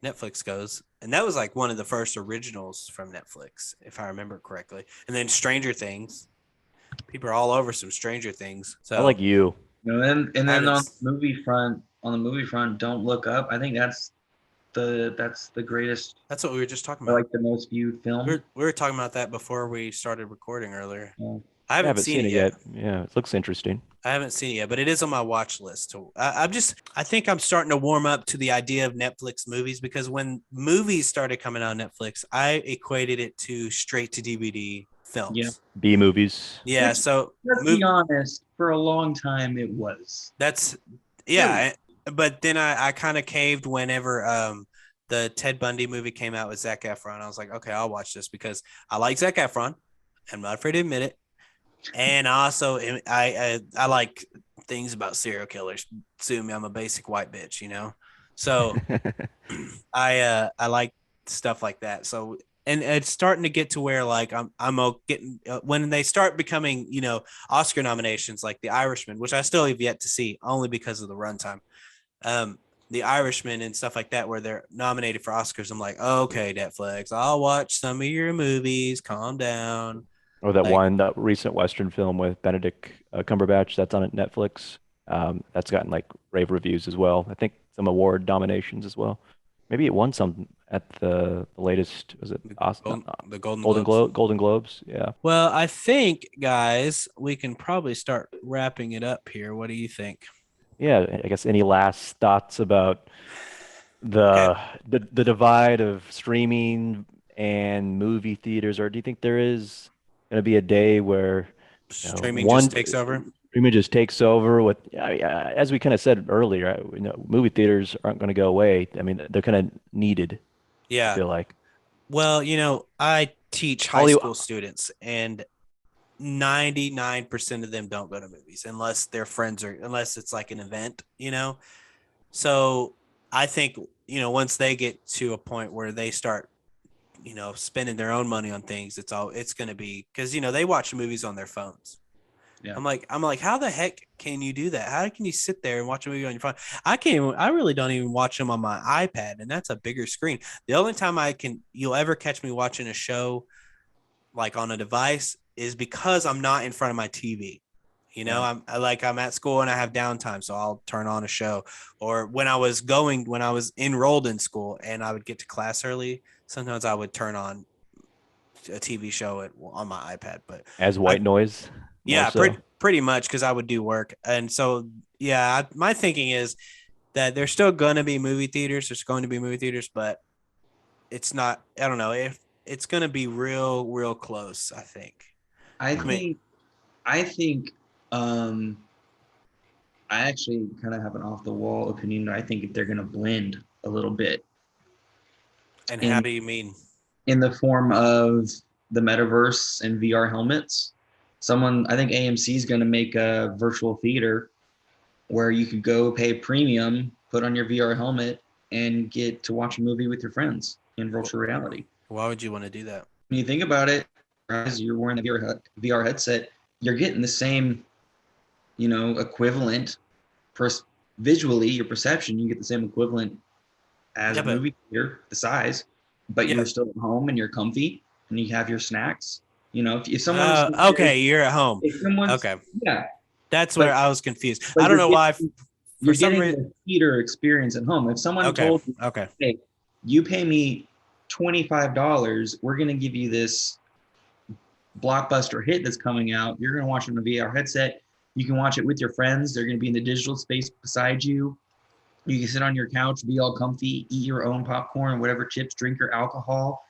Netflix goes. And that was like one of the first originals from Netflix, if I remember correctly. And then Stranger Things. People are all over some Stranger Things. I like So you. And I then haven't. on the movie front, Don't Look Up. I think that's the greatest, That's what we were just talking or about. like the most viewed film. We were talking about that before we started recording earlier. Yeah. I I haven't haven't seen seen it it yet. yet. Yeah, it looks interesting. I haven't seen it yet, but it is on my watch list. I think I'm starting to warm up to the idea of Netflix movies because when movies started coming out on Netflix, I equated it to straight to DVD Yeah. films. B movies. Yeah, Which, so let's be honest, for a long time it was. that's It was. yeah, but then I kind of caved whenever the Ted Bundy movie came out with Zac Efron. I was like, okay, I'll watch this because I like Zac Efron. I'm not afraid to admit it. And also, I like things about serial killers. Sue me, I'm a basic white bitch, you know. So I like stuff like that. So and it's starting to get to where like I'm getting when they start becoming Oscar nominations like The Irishman, which I still have yet to see only because of the runtime. Um, The Irishman and stuff like that, where they're nominated for Oscars. I'm like, okay, Netflix, I'll watch some of your movies. Calm down. Or that Like, one, that recent Western film with Benedict Cumberbatch that's on Netflix. That's gotten like rave reviews as well. I think some award nominations as well. Maybe it won some at the latest, was it the Golden Globes. Golden Globes? Yeah. Well, I think, guys, we can probably start wrapping it up here. What do you think? Yeah, I guess any last thoughts about Okay. the divide of streaming and movie theaters, or do you think there is going to be a day where Streaming one just takes over. streaming just takes over with, as we kind of said earlier, movie theaters aren't going to go away. I mean, they're kind of needed, I Yeah. feel like. Well, I teach high Hollywood, school students, and 99% of them don't go to movies unless their friends are, unless it's like an event. So I think, once they get to a point where they start, spending their own money on things, it's going to be because, they watch movies on their phones. Yeah. I'm like, how the heck can you do that? How can you sit there and watch a movie on your phone? I really don't even watch them on my iPad, and that's a bigger screen. The only time you'll ever catch me watching a show like on a device is because I'm not in front of my TV. Yeah. I'm at school and I have downtime, so I'll turn on a show. Or when I was enrolled in school and I would get to class early, sometimes I would turn on a TV show on my iPad. But as I white noise, more yeah, so. pretty much because I would do work. And so, yeah, my thinking is that there's still going to be movie theaters. There's going to be movie theaters, but it's not, I don't know if it's going to be real, real close, I think. I I mean, think I think um I actually kind of have an off the wall opinion. I think they're gonna blend a little bit and how in do you mean? in the form of the metaverse and VR helmets. I think AMC is going to make a virtual theater where you could go pay premium, put on your VR helmet, and get to watch a movie with your friends in virtual reality. Why would you want to do that? When you think about it, as you're wearing the VR headset, you're getting the same, equivalent visually, your perception, you get the same equivalent as Yeah, a but movie theater, the size, but yeah. you're still at home and you're comfy and you have your snacks. If someone's Okay, you're at home. if someone's Okay, yeah, that's but where I was confused. but I don't know why. For you're some getting reason, the theater experience at home. If someone okay, told you, okay, hey, you pay me $25, we're gonna give you this blockbuster hit that's coming out. You're gonna watch it on a VR headset. You can watch it with your friends. They're gonna be in the digital space beside you. You can sit on your couch, be all comfy, eat your own popcorn, whatever chips, drink your alcohol.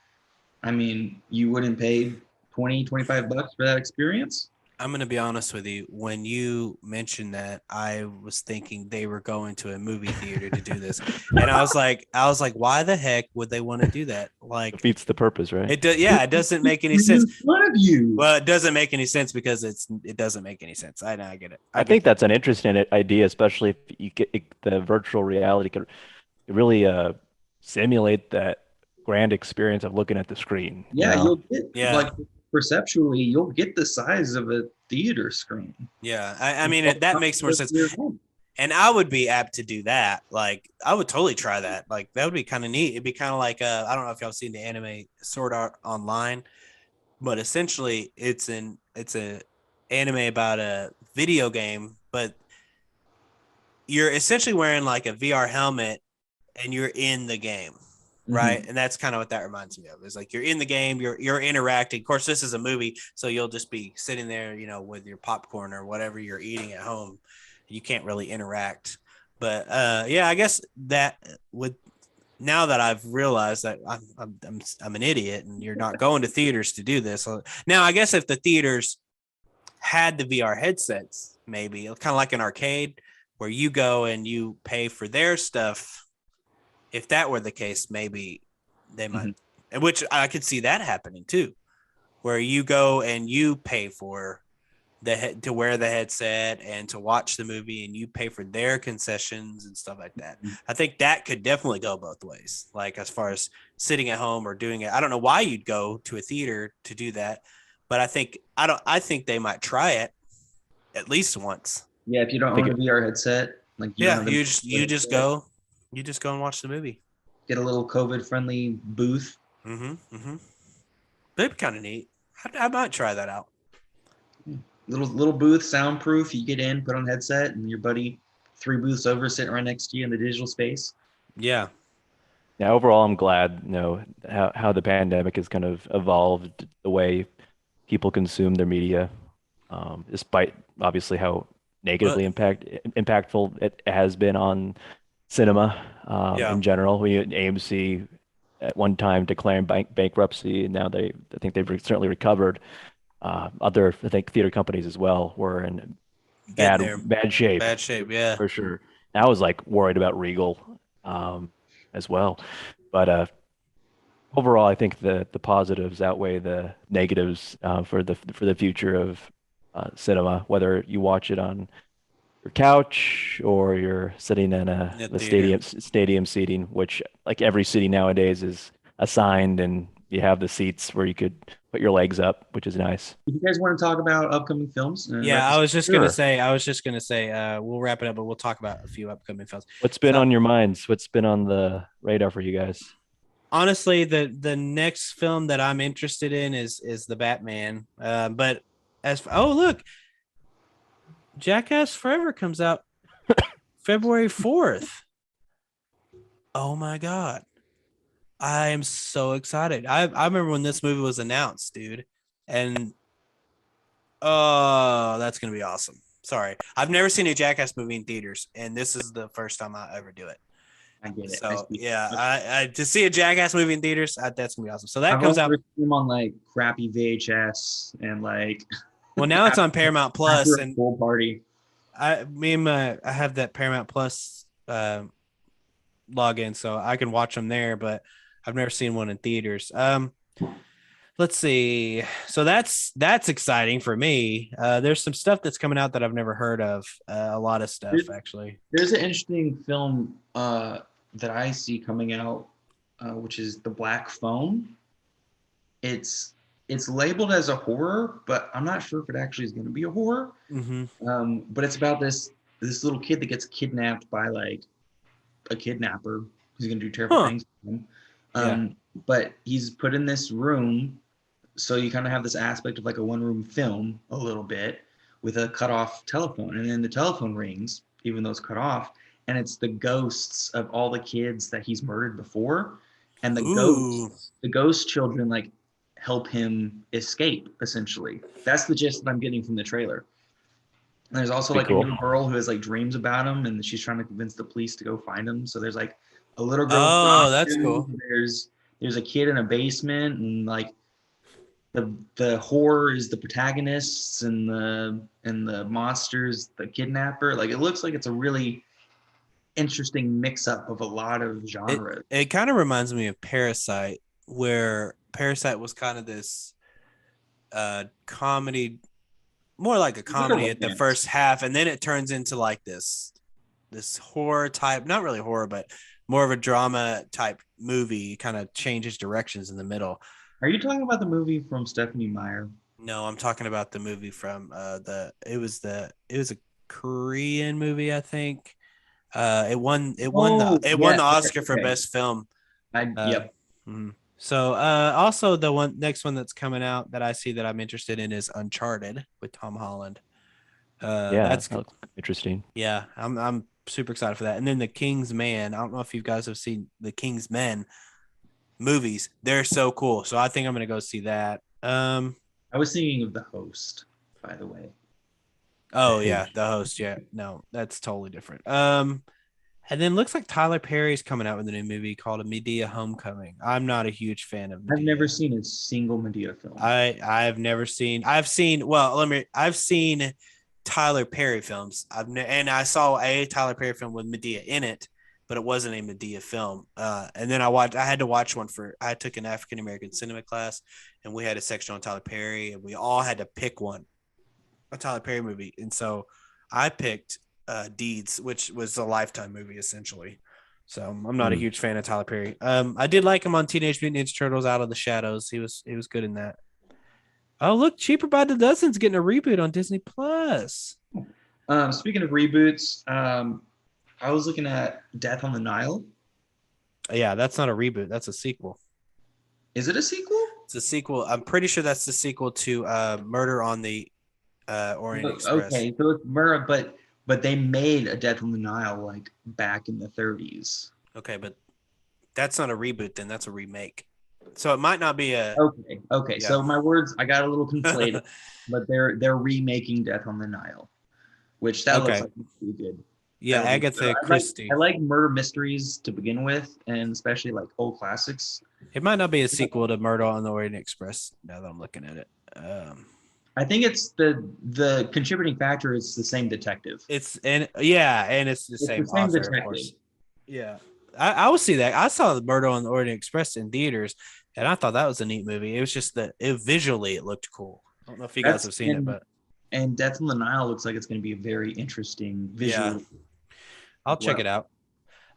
I mean, you wouldn't pay 20, 25 bucks for that experience? I'm gonna be honest with you. When you mentioned that, I was thinking they were going to a movie theater to do this, and I was like, why the heck would they want to do that? Like, Defeats the purpose, right? it does, yeah, it doesn't make any In sense. front of you. Well, it doesn't make any sense because it doesn't make any sense. I know, I get it. I Get think that. that's an interesting idea, especially if you get the virtual reality could really simulate that grand experience of looking at the screen, you Yeah, know? you'll get Yeah, like perceptually, you'll get the size of a theater screen. yeah. I mean, that makes more sense. Your home. And I would be apt to do that. Like, I would totally try that. Like, that would be kind of neat. It'd be kind of like I don't know if y'all seen the anime Sword Art Online, but essentially it's a anime about a video game, but you're essentially wearing like a VR helmet and you're in the game, right? And that's kind of what that reminds me of. It's like you're in the game, you're interacting. Of course, this is a movie, so you'll just be sitting there, you know, with your popcorn or whatever you're eating at home. You can't really interact. But yeah, I guess that would, now that I've realized that I'm an idiot and you're not going to theaters to do this. Now, I guess if the theaters had the VR headsets, maybe kind of like an arcade where you go and you pay for their stuff. If that were the case, maybe they might, which I could see that happening too, where you go and you pay for to wear the headset and to watch the movie, and you pay for their concessions and stuff like that. I think that could definitely go both ways. Like, as far as sitting at home or doing it, I don't know why you'd go to a theater to do that, but I think they might try it at least once. Yeah, if you don't own a VR headset, like you don't Yeah, have you just go and watch the movie. get a little COVID-friendly booth. That'd be kind of neat. I might try that out. Little booth, soundproof. You get in, put on a headset, and your buddy 3 booths over sitting right next to you in the digital space. Yeah. Yeah, overall, I'm glad, how the pandemic has kind of evolved the way people consume their media, despite obviously how negatively impactful it has been on cinema in general. We had AMC at one time declaring bankruptcy, and now I think they've certainly recovered. Other, I think, theater companies as well were in bad shape. Bad shape, yeah. For sure. And I was like worried about Regal as well. But overall, I think the positives outweigh the negatives for the future of cinema, whether you watch it on your couch or you're sitting in the stadium seating, which like every city nowadays is assigned, and you have the seats where you could put your legs up, which is nice. If you guys want to talk about upcoming films, yeah, I was just gonna say, we'll wrap it up, but we'll talk about a few upcoming films. What's been on your minds? What's been on the radar for you guys? Honestly, the next film that I'm interested in is the Batman. But look, Jackass Forever comes out February 4th. Oh my God. I am so excited. I remember when this movie was announced, dude. And that's going to be awesome. Sorry. I've never seen a Jackass movie in theaters, and this is the first time I ever do it. I get it. So, yeah, to see a Jackass movie in theaters, that's going to be awesome. So that comes out. I've on like crappy VHS and like. Well, now it's on Paramount Plus and full party. I have that Paramount Plus login, so I can watch them there, but I've never seen one in theaters. Let's see. So that's exciting for me. There's some stuff that's coming out that I've never heard of. A lot of stuff, actually. There's an interesting film that I see coming out, which is The Black Phone. It's labeled as a horror, but I'm not sure if it actually is going to be a horror. But it's about this little kid that gets kidnapped by like a kidnapper who's going to do terrible things to him. But he's put in this room, so you kind of have this aspect of like a one-room film a little bit with a cut-off telephone, and then the telephone rings, even though it's cut off, and it's the ghosts of all the kids that he's murdered before, and the ghost children like help him escape. Essentially, that's the gist that I'm getting from the trailer. And there's also Pretty like a cool. little girl who has like dreams about him, and she's trying to convince the police to go find him. So there's like a little girl Oh, that's cool. costume. There's a kid in a basement, and like the horror is the protagonists, and the monsters the kidnapper. Like it looks like it's a really interesting mix up of a lot of It genres. it kind of reminds me of Parasite, where Parasite was kind of this comedy, more like a It's like a comedy at the romance. first half, and then it turns into like this horror type, not really horror, but more of a drama type movie. Kind of changes directions in the middle. Are you talking about the movie from Stephanie Meyer? No, I'm talking about the movie from it was a Korean movie, I think. Oh, it won yes. the Oscar for Okay. best film. Uh, Yep. mhm. So also the next one that's coming out that I see that I'm interested in is Uncharted with Tom Holland. Yeah, That's that looks interesting. Yeah, I'm super excited for that. And then the King's Man. I don't know if you guys have seen the King's Men movies. They're so cool. So I think I'm gonna go see that. I was thinking of The Host, by the way. The Oh yeah, host. the host. Yeah, no, that's totally different. And then looks like Tyler Perry's coming out with a new movie called A Medea Homecoming. I'm not a huge fan of I've never Medea. seen a single Medea film. I've never seen. I've seen Tyler Perry films. And I saw a Tyler Perry film with Medea in it, but it wasn't a Medea film. And then I had to watch one for. I took an African American cinema class, and we had a section on Tyler Perry, and we all had to pick one, a Tyler Perry movie, and so I picked Deeds, which was a Lifetime movie essentially. So I'm not a Hmm. huge fan of Tyler Perry. I did like him on Teenage Mutant Ninja Turtles: Out of the Shadows. He was good in that. Oh, look, Cheaper by the Dozen's getting a reboot on Disney Plus. Speaking of reboots, I was looking at Death on the Nile. Yeah, that's not a reboot. That's a sequel. Is it a sequel? It's a sequel. I'm pretty sure that's the sequel to Murder on the Orient Express. Okay, so it's murder, but they made a Death on the Nile like back in the 30s. Okay, but that's not a reboot. Then that's a remake. So it might not be a Okay. yeah. So my words, I got a little conflated, but they're remaking Death on the Nile, which that looks Okay. like pretty good. Yeah, That'll be Agatha good. Christie. I like murder mysteries to begin with, and especially like old classics. It might not be a sequel to Murder on the Orient Express. Now that I'm looking at it, I think it's the contributing factor is the same detective. and it's the It's same the same author, detective. of course. Yeah, I will see that. I saw the Murder on the Orient Express in theaters, and I thought that was a neat movie. It was just that visually it looked cool. I don't know if you guys have seen it, but And Death on the Nile looks like it's going to be a very interesting visual. yeah, I'll check it out.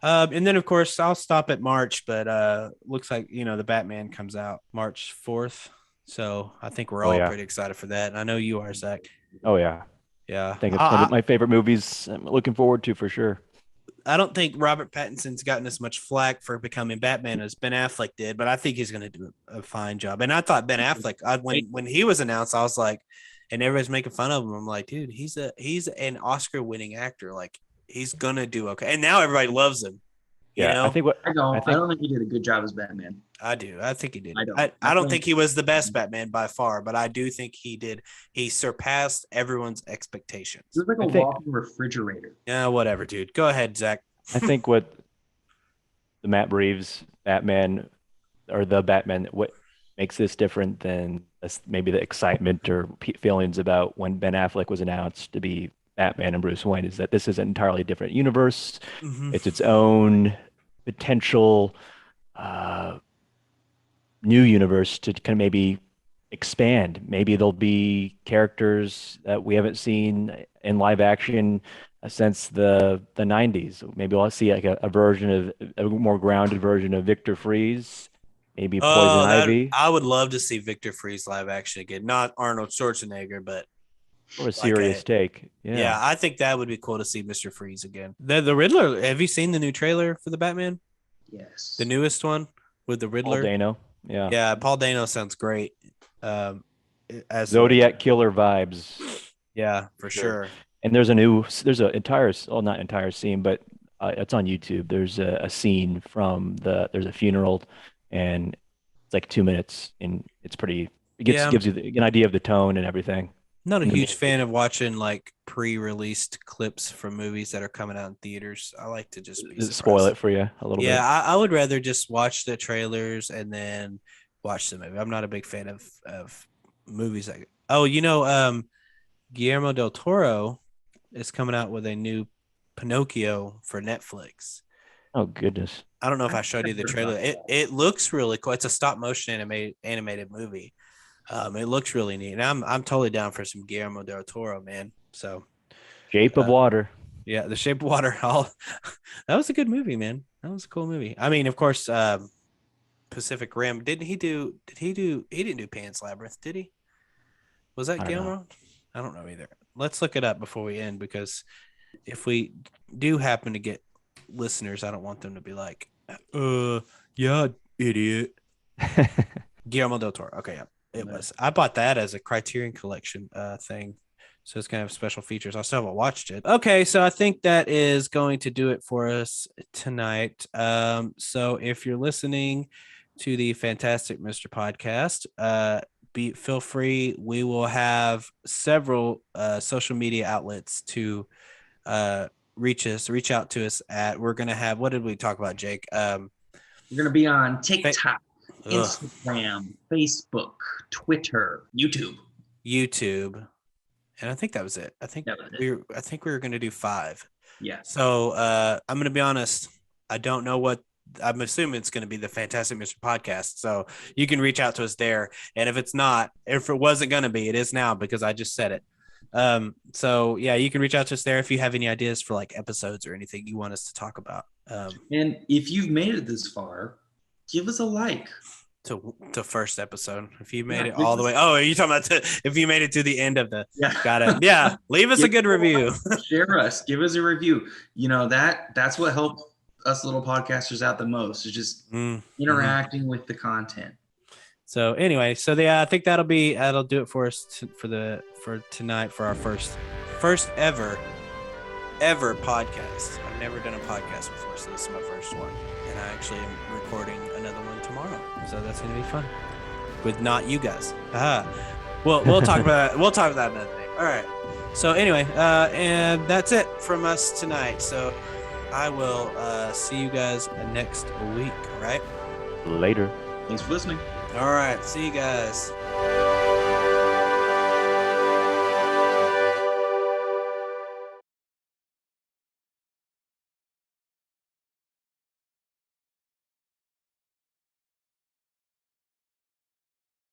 And then of course I'll stop at March, but looks like the Batman comes out March 4th. So I think we're Oh all yeah. pretty excited for that. And I know you are, Zach. Oh yeah. Yeah. I think it's one of my favorite movies. I'm looking forward to for sure. I don't think Robert Pattinson's gotten as much flack for becoming Batman as Ben Affleck did, but I think he's going to do a fine job. And I thought Ben Affleck, when he was announced, I was like, and everybody's making fun of him. I'm like, dude, he's an Oscar winning actor. Like he's gonna do okay. And now everybody loves him. You Yeah, know, I I think don't think he did a good job as Batman. I do. I think he did. I don't. I don't think he was the best Batman by far, but I do think he did. He surpassed everyone's expectations. He was like a I think walking refrigerator. Yeah, whatever, dude. Go ahead, Zach. I think what the Matt Reeves Batman or the Batman, what makes this different than maybe the excitement or feelings about when Ben Affleck was announced to be Batman and Bruce Wayne is that this is an entirely different universe. Mhm. It's its own potential new universe to kind of maybe expand. Maybe there'll be characters that we haven't seen in live action since the 90s. Maybe we'll see like a version of a more grounded version of Victor Freeze, maybe Poison Oh, that Ivy, I would love to see Victor Freeze live action again. Not Arnold Schwarzenegger, but or a like serious take. yeah, Yeah. I think that would be cool to see Mr. Freeze again. The Riddler. Have you seen the new trailer for the Batman? Yes. The newest one with the Paul Riddler? Dano. Yeah. Yeah, Paul Dano sounds great. Um, as Zodiac killer vibes. yeah, for sure. And there's an entire, well, not entire scene, but it's on YouTube. There's a scene from there's a funeral, and it's like 2 minutes, and it's pretty. It Yeah. gives you an idea of the tone and everything. Not a huge fan of watching like pre-released clips from movies that are coming out in theaters. I like to just be Does it spoil surprised. it for you a little Yeah, bit? I would rather just watch the trailers and then watch the movie. I'm not a big fan of movies like. Oh, Guillermo del Toro is coming out with a new Pinocchio for Netflix. Oh goodness. I don't know if I I showed you the heard trailer. about It looks really cool. It's a stop motion animated movie. It looks really neat, and I'm totally down for some Guillermo del Toro, man. So Shape of uh, Water. yeah, The Shape of Water. That was a good movie, man. That was a cool movie. I mean, of course, Pacific Rim. Didn't he do? Did he do? He didn't do Pan's Labyrinth, did he? Was that I don't know. Guillermo? I don't know either. Let's look it up before we end, because if we do happen to get listeners, I don't want them to be like, yeah, idiot. Guillermo del Toro. Okay, yeah, it was. I bought that as a Criterion Collection thing. So it's gonna have special features. I still haven't watched it. Okay, so I think that is going to do it for us tonight. So if you're listening to the Fantastic Mr. Podcast, feel free. We will have several social media outlets to reach out to us at. We're gonna have, what did we talk about, Jake? We're gonna be on TikTok, Ugh. Instagram, Facebook, Twitter, YouTube, and I think that was it. I think That was it. I think we were going to do 5. Yeah. So I'm going to be honest. I don't know what. I'm assuming it's going to be the Fantastic Mr. Podcast. So you can reach out to us there. And if it's not, if it wasn't going to be, it is now, because I just said it. So yeah, you can reach out to us there if you have any ideas for like episodes or anything you want us to talk about. And if you've made it this far, give us a like. To first episode, if you made Yeah, it all the way. Oh, are you talking about if you made it to the end of the? Yeah. Got it. Yeah, leave us a good review. Share us. Give us a review. You know, that's what helped us little podcasters out the most, is just interacting with the content. So anyway, I think that'll do it for us for tonight, for our first ever podcast. I've never done a podcast before, so this is my first one, and I actually am recording another one tomorrow. So that's gonna be fun with not you guys. We'll talk about we'll talk about that another day. All right. So anyway, and that's it from us tonight. So I will see you guys next week. All right. Later. Thanks for listening. All right. See you guys.